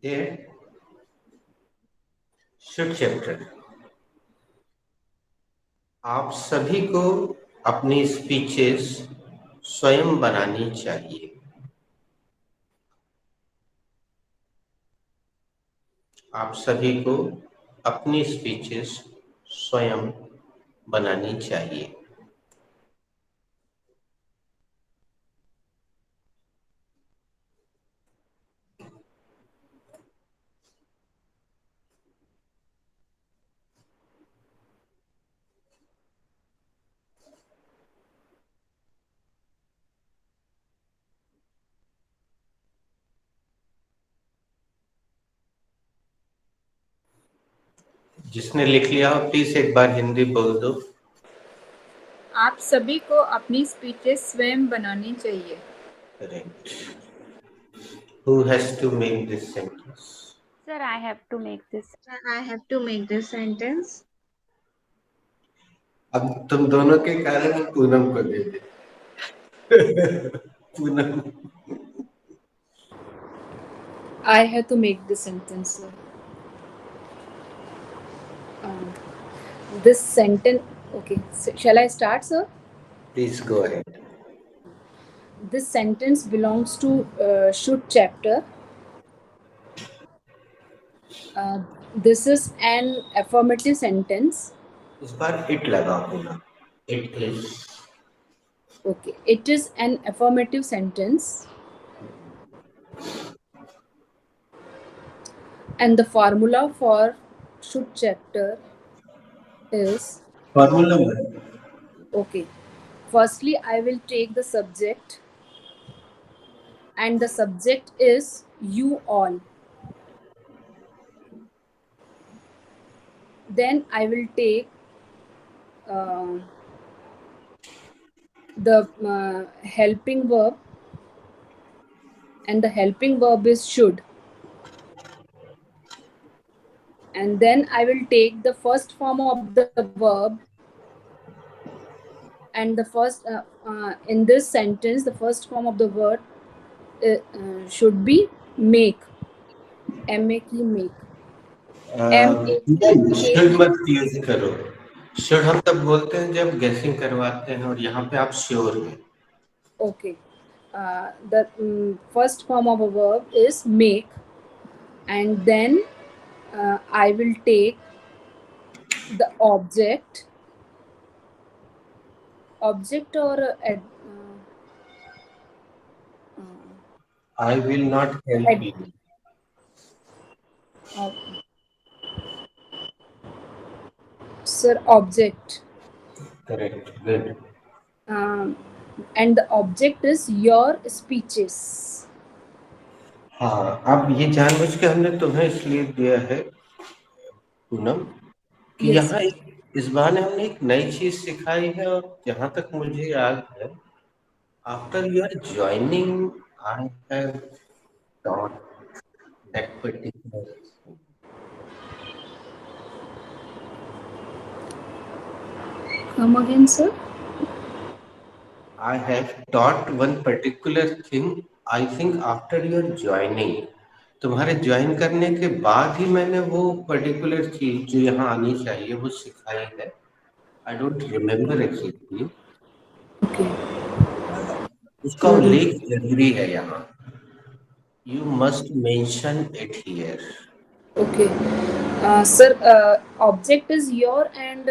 E: There, should chapter. आप सभी को अपनी स्पीचेस स्वयं बनानी चाहिए. आप सभी को अपनी स्पीचेस स्वयं बनानी चाहिए. जिसने लिख लिया हो प्लीज एक बार हिंदी बोल दो.
A: आप सभी को अपनी स्पीचेस स्वयं बनानी चाहिए.
E: Correct. Who has to make this sentence?
C: Sir, I have to make this.
B: I have to make this sentence.
E: अब तुम दोनों के कारण हम पूनम को दे दे. Poonam.
F: I have to make this sentence, sir. This sentence. Okay. Shall I start, sir?
E: Please go ahead.
F: This sentence belongs to should chapter. This is an affirmative sentence.
E: इस बार it लगा होगा. It is.
F: Okay. It is an affirmative sentence. And the formula for should chapter is
E: Formula.
F: okay. Firstly, I will take the subject, and the subject is you all. Then I will take the helping verb, and the helping verb is should. And then I will take the first form of the verb, and the first in this sentence the first form of the word should be make. M-A-K, make.
E: Should मत use करो. Should हम तब बोलते हैं जब गेसिंग करवाते हैं और यहाँ पे आप श्योर हैं.
F: Okay. The first form of a verb is make, and then I will take the object or
E: I will not help you.
F: Sir, object.
E: Correct. Good.
F: And the object is your speeches.
E: हाँ, अब ये जानबूझ के हमने तुम्हें इसलिए दिया है पूनम कि
F: Yes.
E: यहाँ इस बार ने हमने एक नई चीज सिखाई है और जहाँ तक मुझे याद है after you are joining I have taught that particular.
F: Come again, sir.
E: I have taught one particular thing. I think after your joining, तुम्हारे ज्वाइन करने के बाद ही मैंने वो पर्टिकुलर चीज जो यहाँ आनी चाहिए वो सिखाई है. I don't remember actually.
F: Okay.
E: उसका उल्लेख जरूरी है यहाँ. You must mention it here.
F: Okay. Sir, object is your and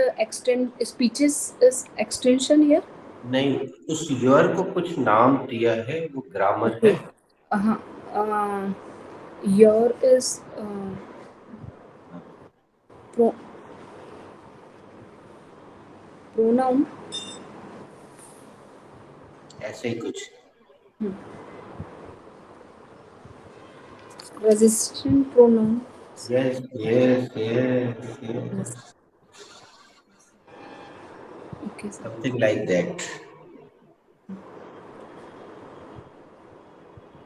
F: speeches is extension here.
E: नहीं, उस योर को कुछ नाम दिया है वो ग्रामर है.
F: Your is pronoun.
E: ऐसे ही कुछ.
F: Resistant pronoun.
E: Yes, yes, yes, yes.
F: Yes. Okay, sir.
E: Something like that.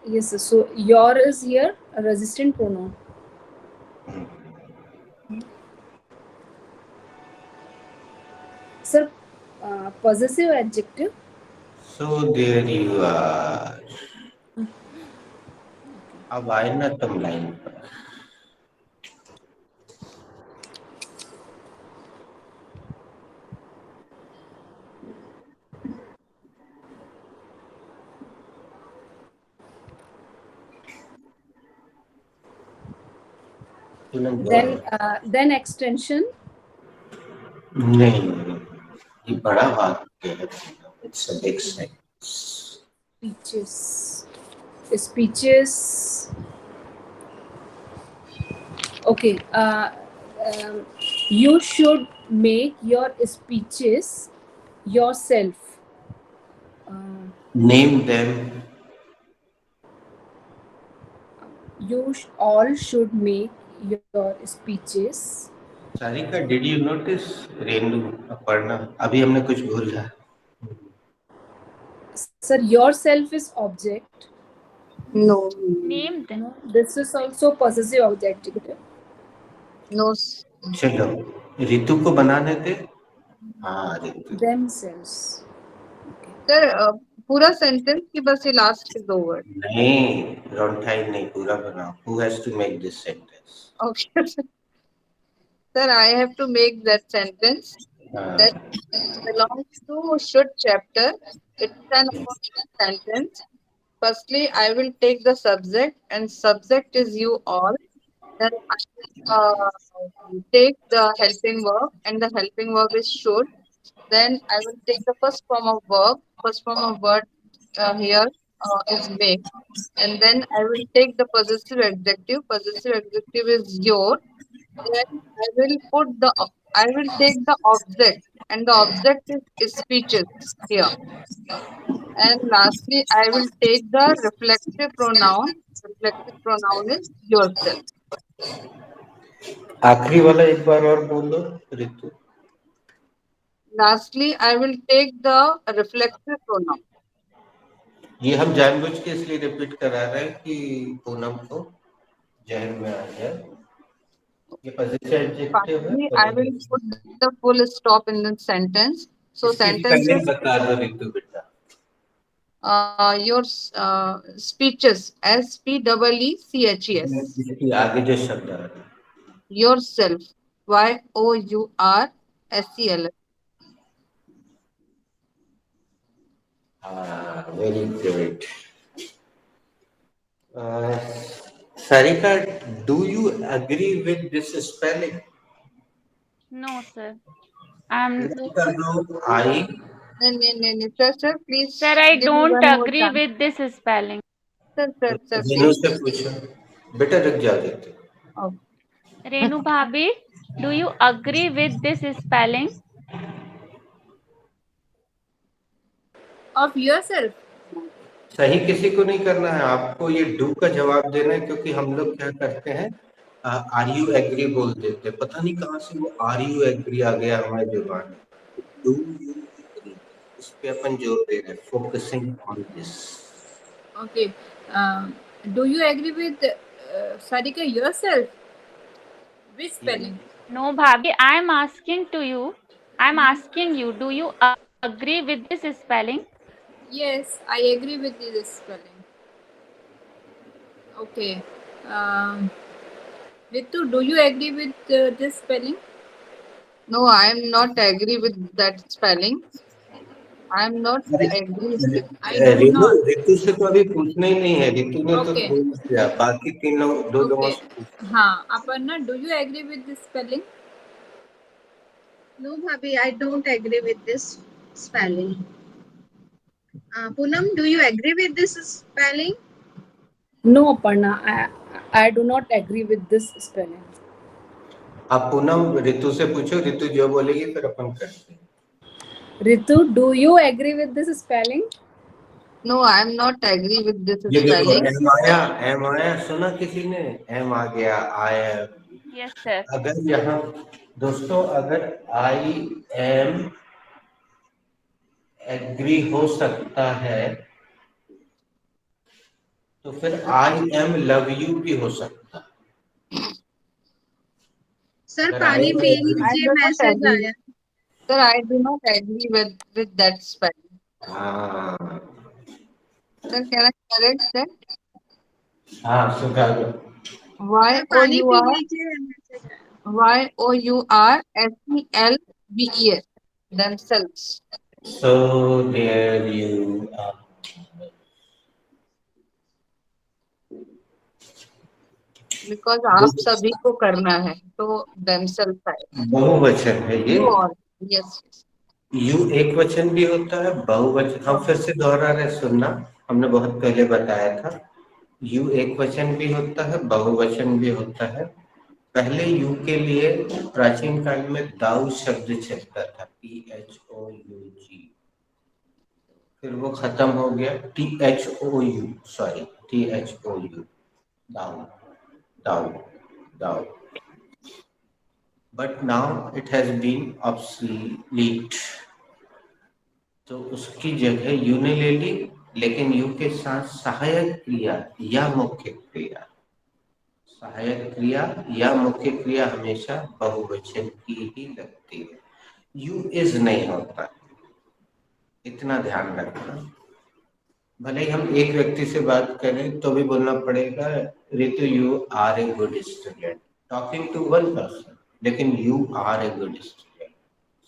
F: Yes, sir. So your is here a resistant pronoun. Sir, possessive adjective.
E: So there you are. अब आए ना तुम line पर.
F: Then extension.
E: नहीं, ये बड़ा वाक्य है. It's a big sentence.
F: Speeches. Okay. You should make your speeches yourself.
E: Name them.
F: You all should make your speeches.
E: Sarika, did you notice Renu, Aparna, अभी हमने कुछ भूला.
F: Sir, yourself is object.
D: No.
C: Name them.
F: No, this is also possessive adjective.
D: No.
E: चलो ऋतु को बनाने दे. हाँ ऋतु.
F: Themselves.
D: Sir, पूरा sentence की बस ये last के 2 word.
E: नहीं, रॉन्ठाई नहीं, पूरा बनाओ. Who has to make this sentence?
D: Okay. Sir, I have to make that sentence. That belongs to should chapter. It's an opposite sentence. Firstly, I will take the subject, and subject is you all. Then I will take the helping verb, and the helping verb is should. Then I will take the first form of verb. First form of verb here is make. And then I will take the possessive adjective. Possessive adjective is your. Then I will take the object, and the object is speeches here. And lastly, I will take the reflexive pronoun. Reflexive pronoun is yourself.
E: आखिरी वाला एक बार और बोल दो ऋतु.
D: Lastly, I will take the reflexive pronoun.
E: ये हम जानबूझ के इसलिए रिपीट करा रहे हैं कि पूनम को जहन में आ जाए. ये possessive adjective है.
D: Finally, I will put the full stop in the sentence. So sentence is
E: बता दो ऋतु बेटा.
D: your speeches, SPEECHES.
E: इसके आगे जो शब्द आ रहा है.
D: Yourself, YOURSELF.
E: Very good. Sarika, do you agree with this spelling?
C: No, sir. I'm.
E: I.
D: Sir, please.
C: Sir, I
D: give me
C: don't
D: one more
C: agree
D: chance.
C: with this spelling.
D: Sir,
E: Renu से पूछो. बेटा रुक जाओ देते.
C: Renu Bhabhi, do you agree with this spelling?
A: Of yourself.
E: सही किसी को नहीं करना है. आपको ये डू का जवाब देना है, क्योंकि हम लोग क्या करते हैं, आर यू एग्री बोल देते. पता नहीं कहाँ से वो आर यू एग्री आ गया हमारे जुबान. डू यू एग्री, इस पे अपन जोर दे रहे हैं. Focusing on this.
A: Okay. Do you agree with Sarika yourself? Which spelling?
C: No, Bhabhi, I'm asking you, do you agree with this spelling?
A: Yes, I agree with this spelling. Okay. Ritu, do you agree with this spelling?
D: No, I am not agree with that spelling. I am not agree with it.
A: I do not.
E: ऋतु से तो अभी पूछना ही नहीं है. ऋतु ने तो
A: Okay.
E: बोल दिया. बाकी तीन लोग, दो लोगों से पूछ.
A: हाँ, Aparna, do you agree with this spelling?
B: No, Bhabhi, I don't agree with this spelling. Poonam, do you agree with this spelling?
F: No, Aparna, I do not agree with this spelling.
E: अब पूनम ऋतु से पूछो. ऋतु जो बोलेगी फिर अपन करते हैं.
F: Ritu, do you agree with this spelling?
D: No, I am not agree with this
E: ये देखो,
D: spelling.
E: एम आया सुना किसी ने. एम आ गया, आई एम.
C: Yes sir.
E: अगर यहाँ दोस्तों अगर आई एम एग्री हो सकता है तो फिर आई एम लव यू भी हो सकता है।
B: सर
E: अगर
B: पानी
E: I am
B: P
E: agree-
D: I
B: लीजिए,
D: do not
B: मैसेज
D: agree.
B: आया।
D: Sir, I do not agree with that spelling.
E: हाँ
D: Sir, can I correct that?
E: हाँ सुधार दो।
D: Y
B: सर
D: O
B: पानी
D: U
B: पी
D: R
B: लीजिए, मैसेज आया।
D: YOURSELVES themselves.
E: So there you are.
D: Because आप सभी को करना है तो themselves आएगा.
E: बहुवचन है ये।
D: You all. Yes.
E: यू एक वचन भी होता है, बहुवचन हम फिर से दोहरा रहे, सुनना हमने बहुत पहले बताया था। यू एक वचन भी होता है, बहुवचन भी होता है। पहले यू के लिए प्राचीन काल में दाऊ शब्द चलता था, THOUG, फिर वो खत्म हो गया THOU, sorry THOU, thou thou thou, but now it has been obsolete. तो उसकी जगह यू ने ले ली, लेकिन यू के साथ सहायक क्रिया या मुख्य क्रिया, सहायक क्रिया या मुख्य क्रिया हमेशा बहुवचन की ही लगती है, यू इज नहीं होता, इतना ध्यान रखना। भले ही हम एक व्यक्ति से बात करें तो भी बोलना पड़ेगा Ritu you are a good student, talking to one person, लेकिन you are a good student,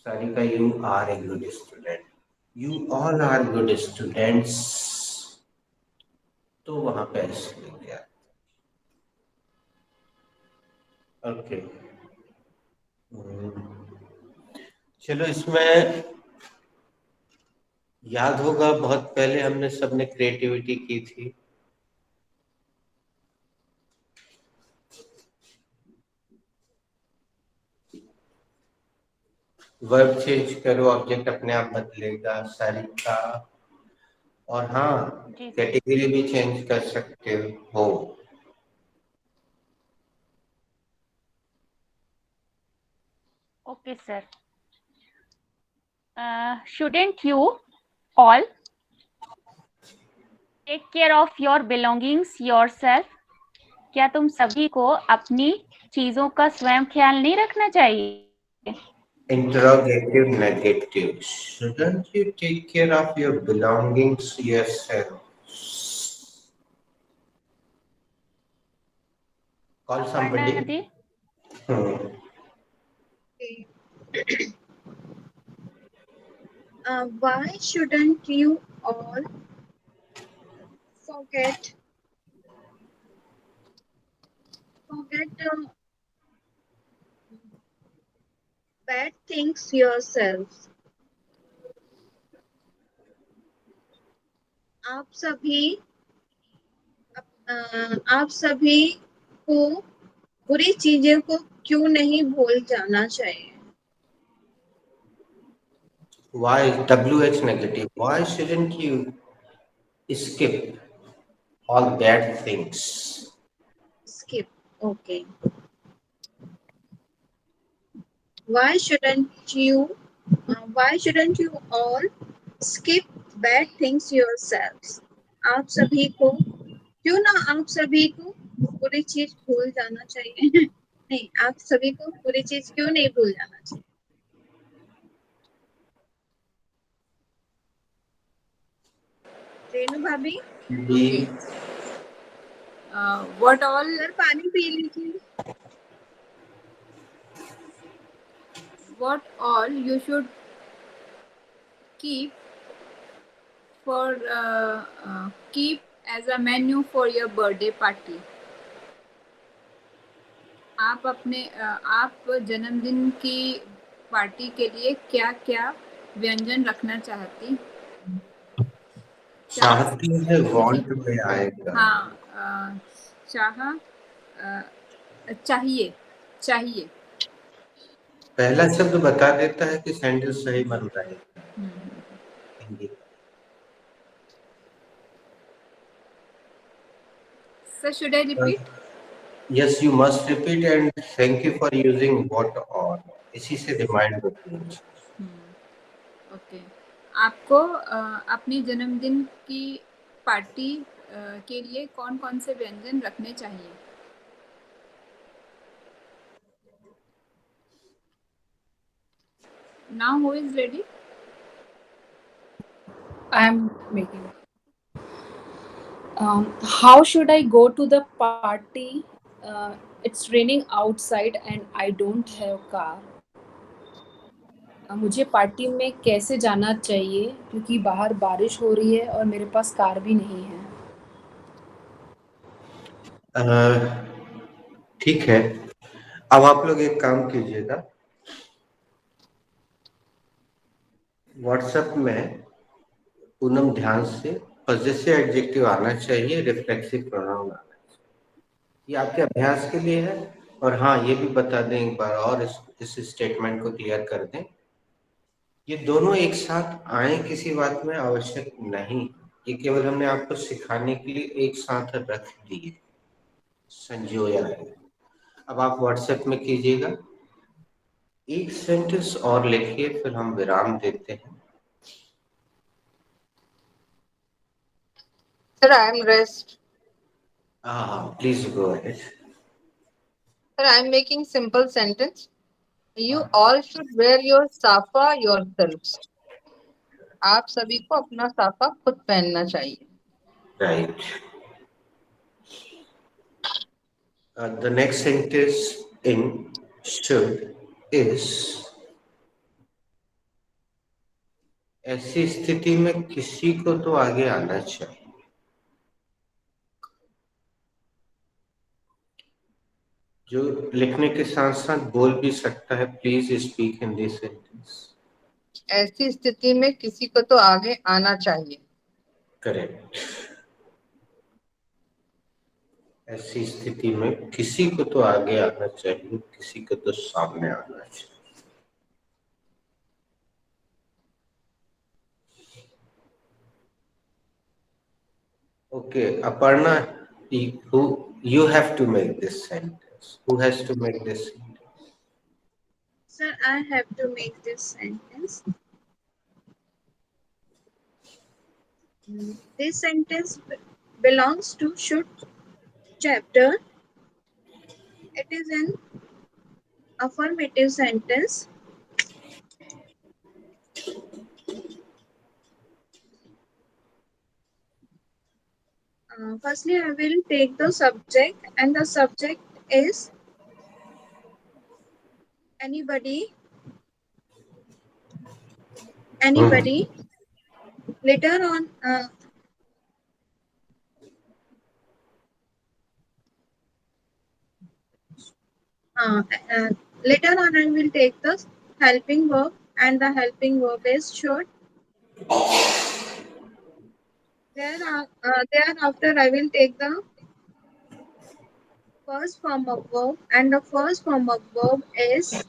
E: Sarika you are a good student, you all are good students, तो वहां पे ऐसे लग गया। ओके चलो, इसमें याद होगा बहुत पहले हमने सबने क्रिएटिविटी की थी। वर्ब चेंज करो, ऑब्जेक्ट अपने आप बदलेगा, सारिका। और हाँ,
C: जी
E: कैटेगरी भी चेंज कर सकते हो।
C: Okay sir. shouldn't you all take care of your belongings yourself? क्या तुम सभी को अपनी चीजों का स्वयं ख्याल नहीं रखना चाहिए?
E: Interrogative negative. Shouldn't you take care of your belongings yourself? Call somebody.
C: Aparna the.
B: Why shouldn't you all forget bad things yourselves? आप सभी को बुरी चीजें को क्यों नहीं भूल जाना चाहिए?
E: Why WH negative? Why shouldn't you skip all bad things?
B: Skip. Okay. Why shouldn't you all skip bad things yourselves? आप सभी को क्यों ना आप सभी को बुरी चीज भूल जाना चाहिए? नहीं, आप सभी को बुरी चीज क्यों नहीं भूल जाना चाहिए? रेणु भाभी,
E: B.
A: What all?
B: सर पानी पी लीजिए।
A: What all you should keep keep as a menu for your birthday party? आप जन्मदिन की पार्टी के लिए क्या क्या व्यंजन रखना चाहती?
E: चाहती है, वांट में आएगा।
A: हाँ, चाहिए चाहिए।
E: पहला शब्द बता देता है कि सेंटेंस सही बन रहा है हिंदी का।
A: Sir, should I repeat?
E: Yes, you must repeat and thank you for using what or. इसी से रिमाइंड होती है चीज।
A: ओके, आपको अपनी जन्मदिन की पार्टी के लिए कौन कौन से व्यंजन रखने चाहिए? Now who is ready?
F: I am making. How should I go to the party? It's raining outside and I don't have car. मुझे पार्टी में कैसे जाना चाहिए क्योंकि बाहर बारिश हो रही है और मेरे पास कार भी नहीं है।
E: ठीक है, अब आप लोग एक काम कीजिएगा, व्हाट्सएप में पूनम ध्यान से पॉजिटिव एडजेक्टिव आना चाहिए, रिफ्लेक्सिव प्रोनाउन आना चाहिए। ये आपके अभ्यास के लिए है। और हाँ, ये भी बता दें एक बार और, इस स्टेटमेंट को क्लियर कर दें, ये दोनों एक साथ आए किसी बात में आवश्यक नहीं, ये केवल हमने आपको सिखाने के लिए एक साथ रख दिए, संजोया है। अब आप व्हाट्सएप में कीजिएगा, एक सेंटेंस और लिखिए, फिर हम विराम देते हैं।
D: Sir, I am rest.
E: Please go ahead.
D: Sir, I am making simple sentence. You all should wear your safa yourselves. आप सभी को अपना साफा खुद पहनना चाहिए।
E: Right. The next sentence in should is, ऐसी स्थिति में किसी को तो आगे आना चाहिए। जो लिखने के साथ साथ बोल भी सकता है, please speak in this sentence.
D: ऐसी स्थिति में किसी को तो आगे आना चाहिए।
E: करेक्ट। ऐसी स्थिति में किसी को तो आगे आना चाहिए, किसी को तो सामने आना चाहिए। Okay, Aparna, you have to make this sentence. Who has to make this sentence?
B: Sir, I have to make this sentence. This sentence belongs to should chapter. It is an affirmative sentence. Firstly, I will take the subject, and the subject is anybody. Later on, later on, I will take the helping verb, and the helping verb is should. Thereafter, I will take the first form of verb, and the first form of verb is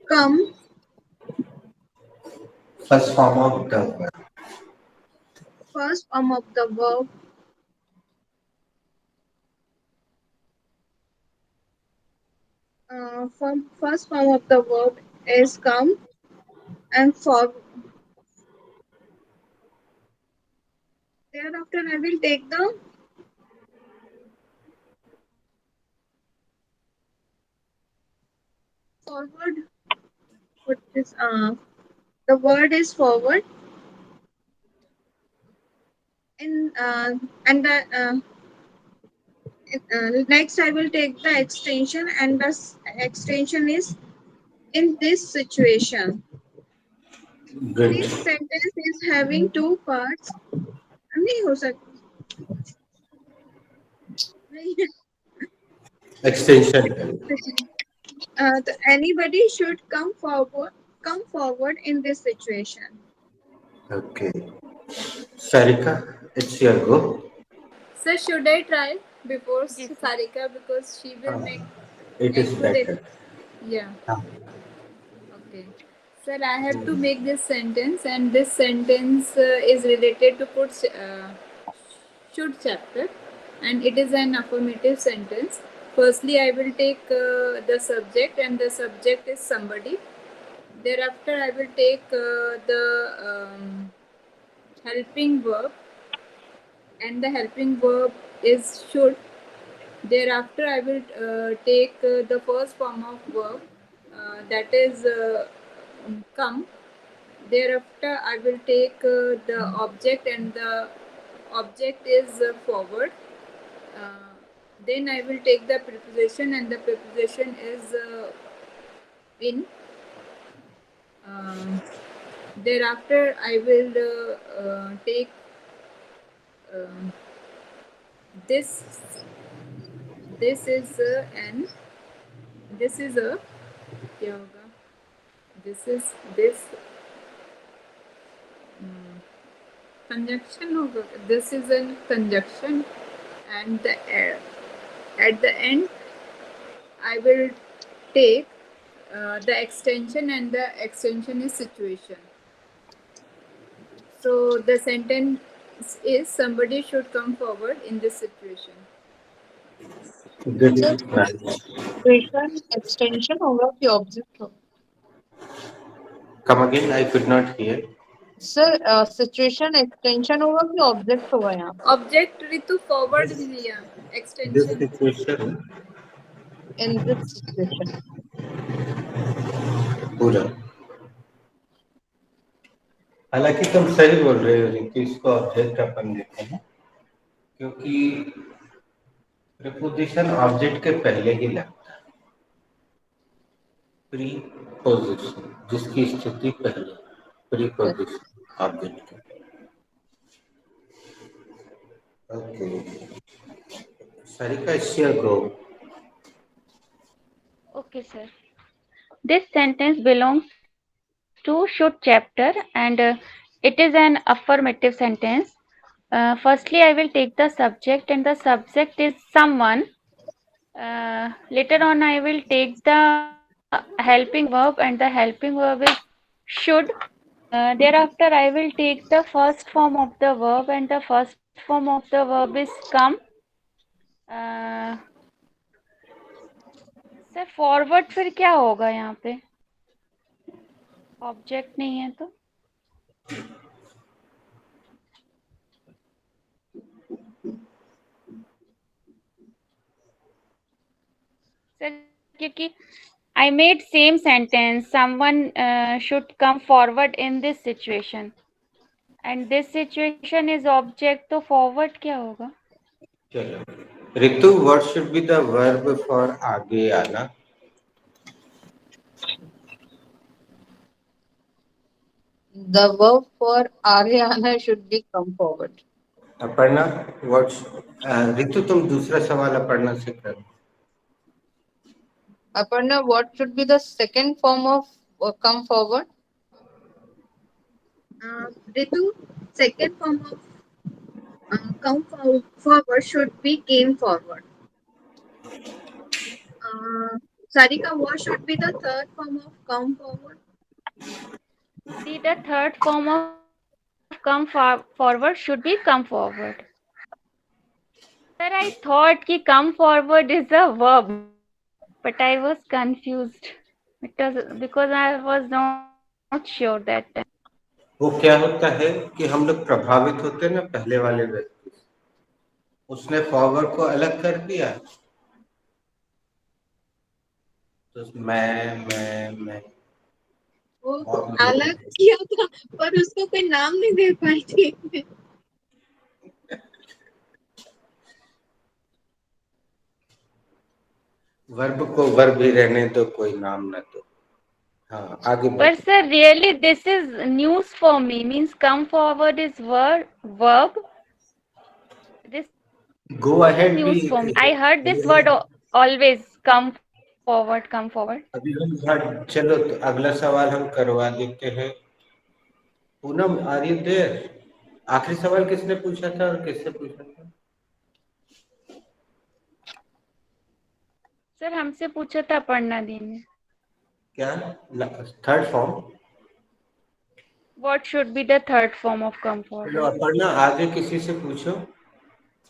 B: come.
E: First form of the verb.
B: First form of the verb first form of the verb is come, and for thereafter I will take the forward. What is the word is forward, and the next I will take the extension, and the extension is in this situation.
E: Good.
B: This sentence is having two parts. नहीं हो सकता।
E: Extension.
B: Anybody should come forward in this situation.
E: Okay. Sarika, it's your go.
A: Sir, should I try before
C: Yes, sir.
A: Sarika, because she will make
E: It is better.
A: Yeah.
E: Ah.
A: Okay. Sir, I have to make this sentence, and this sentence is related to should chapter, and it is an affirmative sentence. Firstly, I will take the subject, and the subject is somebody. Thereafter, I will take the helping verb, and the helping verb is should. Thereafter, I will take the first form of verb, that is come. Thereafter, I will take the object, and the object is forward. Uh, then I will take the preposition, and the preposition is in. Thereafter, I will take this. This is an. This is a. क्या होगा? This is this. Conjunction होगा. This is a conjunction, and at the end, I will take the extension, and the extension is situation. So the sentence is somebody should come forward in this situation.
E: This is nice.
D: Situation extension होगा कि object होगा?
E: Come again, I could not hear.
D: Sir situation extension होगा कि object होगा यहाँ?
A: Object ऋतु forward लिया.
E: This
A: Extension.
E: situation
D: in this situation
E: पूरा. हालांकि तुम सही बोल रहे हो रिंकी, इसको ऑब्जेक्ट अपन देते हैं क्योंकि प्रीपोजिशन ऑब्जेक्ट के पहले ही लगता है. प्रीपोजिशन जिसकी स्थिति पहले, प्रीपोजिशन ऑब्जेक्ट के. Okay, Sarika, go.
C: Okay, sir. This sentence belongs to should chapter, and it is an affirmative sentence. Firstly, I will take the subject, and the subject is someone. Later on, I will take the helping verb, and the helping verb is should. Thereafter, I will take the first form of the verb, and the first form of the verb is come. Sir forward फिर क्या होगा यहाँ पे? Object नहीं है तो sir, क्योंकि I made same sentence, someone should come forward in this situation, and this situation is object, तो forward क्या होगा?
E: चलो ऋतु, what should be the verb for आगे आना?
D: The verb for आगे आना should be come forward.
E: Aparna, what? ऋतु, तुम दूसरा सवाल अपर्णा से करो.
D: Aparna, what should be the second form of come forward?
B: Ritu, second form of come forward should be came forward. Sarika, what should be the third form of come forward?
C: See, the third form of come forward should be come forward. Sir, I thought कि come forward is a verb, but I was confused because I was not sure that time.
E: वो क्या होता है कि हम लोग प्रभावित होते हैं ना पहले वाले व्यक्ति से, उसने फॉरवर्ड को अलग कर दिया तो मैं
B: वो अलग किया था, पर उसको कोई नाम नहीं दे पाई थी.
E: वर्ब को वर्ब ही रहने दो, कोई नाम न दो. हाँ, आगे बढ़ो.
C: But sir, really, this is news for me. Means come forward is verb. This
E: Go ahead.
C: news for me. I heard this word always. Come forward, come forward.
E: अभी हम चलो तो अगला सवाल हम करवा देते हैं. Poonam, are you there? आखिरी सवाल किसने पूछा था और किससे पूछा था?
C: सर, हमसे पूछा था अपर्णा दी ने.
E: क्या? Third form.
C: What should be the third form of come forward?
E: चलो अपर्णा, आगे किसी से पूछो.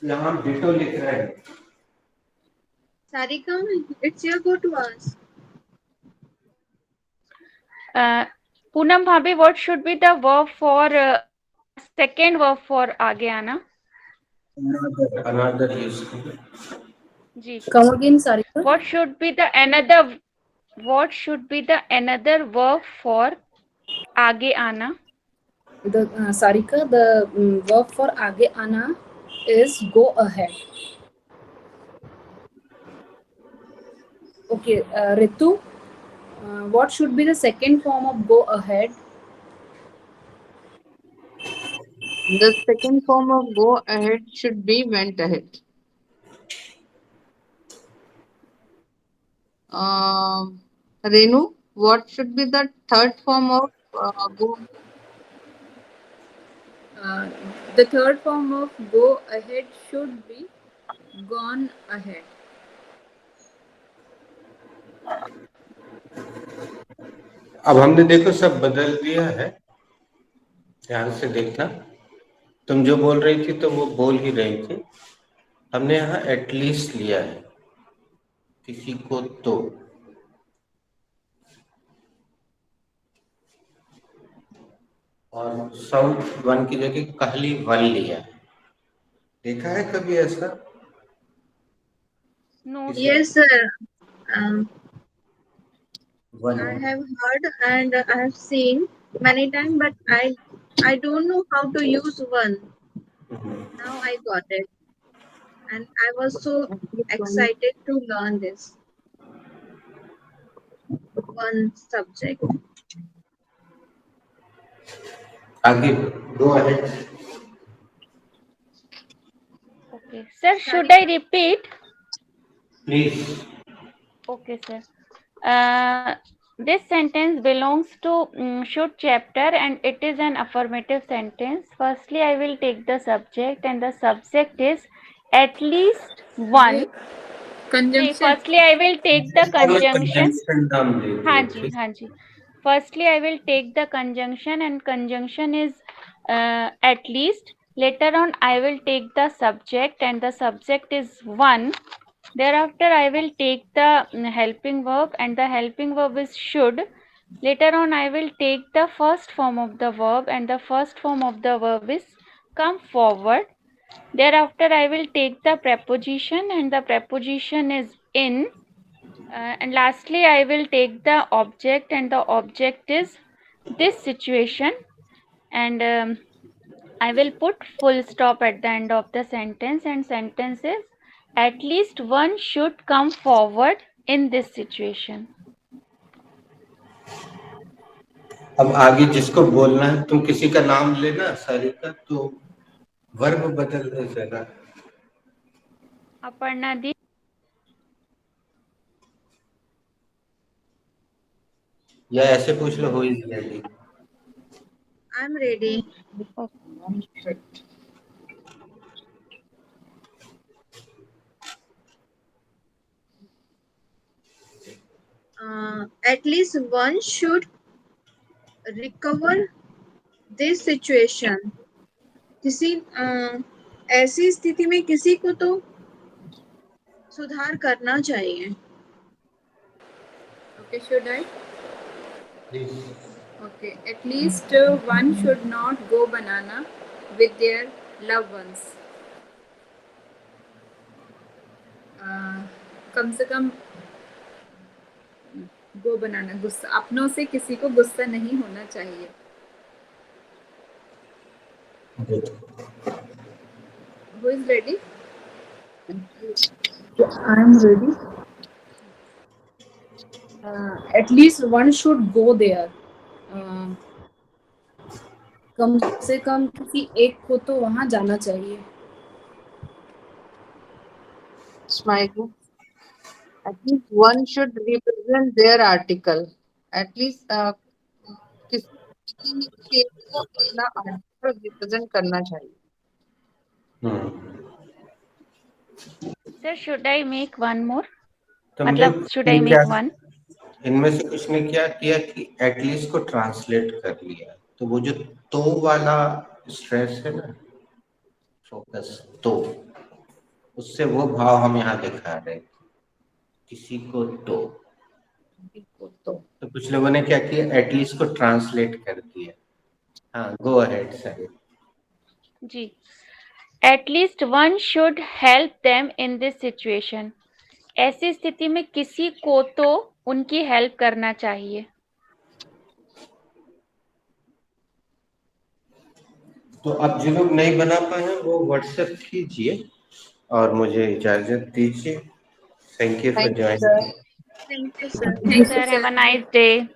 E: यहाँ डिटो लिख रहे हैं.
B: Sarika, it's your go to ask.
C: Poonam Bhabhi, what should be the verb for second verb for आगे आना?
E: Another useful.
C: Ji.
F: Come again, Sarika.
C: What should be the another verb for आगे आना?
F: The Sarika, the verb for आगे आना is go ahead. Okay, Ritu, what should be the second form of go ahead?
D: The second form of go ahead should be went ahead. Renu, what should be the third form of go?
A: The third form of go ahead should be gone ahead.
E: अब हमने देखो सब बदल दिया है, ध्यान से देखना। तुम जो बोल रही थी तो वो बोल ही रही थी, हमने यहाँ एटलीस्ट लिया है, किसी को तो। और साउथ वन की जगह कहली वन लिया है। देखा है कभी ऐसा?
C: No.
B: Yes, sir.
E: One.
B: I have heard and I have seen many times, but I don't know how to use one. Now I got it, and I was so excited to learn this one subject.
E: आगे go ahead.
C: Okay. Sir, should I repeat?
E: Please.
C: Okay, sir. This sentence belongs to should chapter and it is an affirmative sentence. Firstly, I will take the subject and the subject is at least one.
A: Conjunction.
C: Firstly, I will take the conjunction.
E: नाम दे
C: हाँ
E: दिए
C: जी,
E: थे।
C: हाँ जी. Firstly, I will take the conjunction and conjunction is at least. Later on, I will take the subject and the subject is one. Thereafter, I will take the helping verb and the helping verb is should. Later on, I will take the first form of the verb and the first form of the verb is come forward. Thereafter, I will take the preposition and the preposition is in. And lastly, I will take the object and the object is this situation. And I will put full stop at the end of the sentence and sentence is at least one should come forward in this situation.
E: अब आगे जिसको बोलना है, तुम किसी का नाम लेना सारिका, तो वर्ब बदल दे जरा।
C: अपर्णा दी।
E: या ऐसे पूछ लो, हो is ready.
B: I'm ready. At least one should recover this situation. किसी ऐसी स्थिति में किसी को तो सुधार करना चाहिए.
A: Okay, should I?
E: Please.
A: Okay, at least one should not go banana with their loved ones. कम से कम गो बनाना, गुस्सा, अपनों से किसी को गुस्सा नहीं होना चाहिए.
E: Good.
A: Who is ready?
F: I am ready. At least one should go there. कम से कम किसी एक को तो वहां जाना चाहिए.
D: Smile. At least one should represent their article. At least किसी को अपना आर्टिकल रिप्रेजेंट करना चाहिए.
C: Sir, should I make one more?
E: तुमने
C: मतलब should I make one?
E: इनमें से कुछ ने क्या किया कि एटलीस्ट को ट्रांसलेट कर लिया, तो वो जो तो वाला स्ट्रेस है ना, फोकस, तो उससे वो भाव हम यहाँ दिखा रहे हैं. किसी को तो
D: तो
E: कुछ लोगों ने क्या किया, एटलीस्ट को ट्रांसलेट कर दिया। हाँ, गो अहेड सर।
C: जी, at least one should help them in this situation. ऐसी स्थिति में किसी को तो उनकी हेल्प करना चाहिए।
E: तो अब जो लोग नहीं बना पाए वो व्हाट्सएप कीजिए और मुझे इजाजत दीजिए। Thank you for
D: Thank you,
E: joining.
D: sir.
B: Thank you, sir.
C: Thank you, sir. Have a nice day.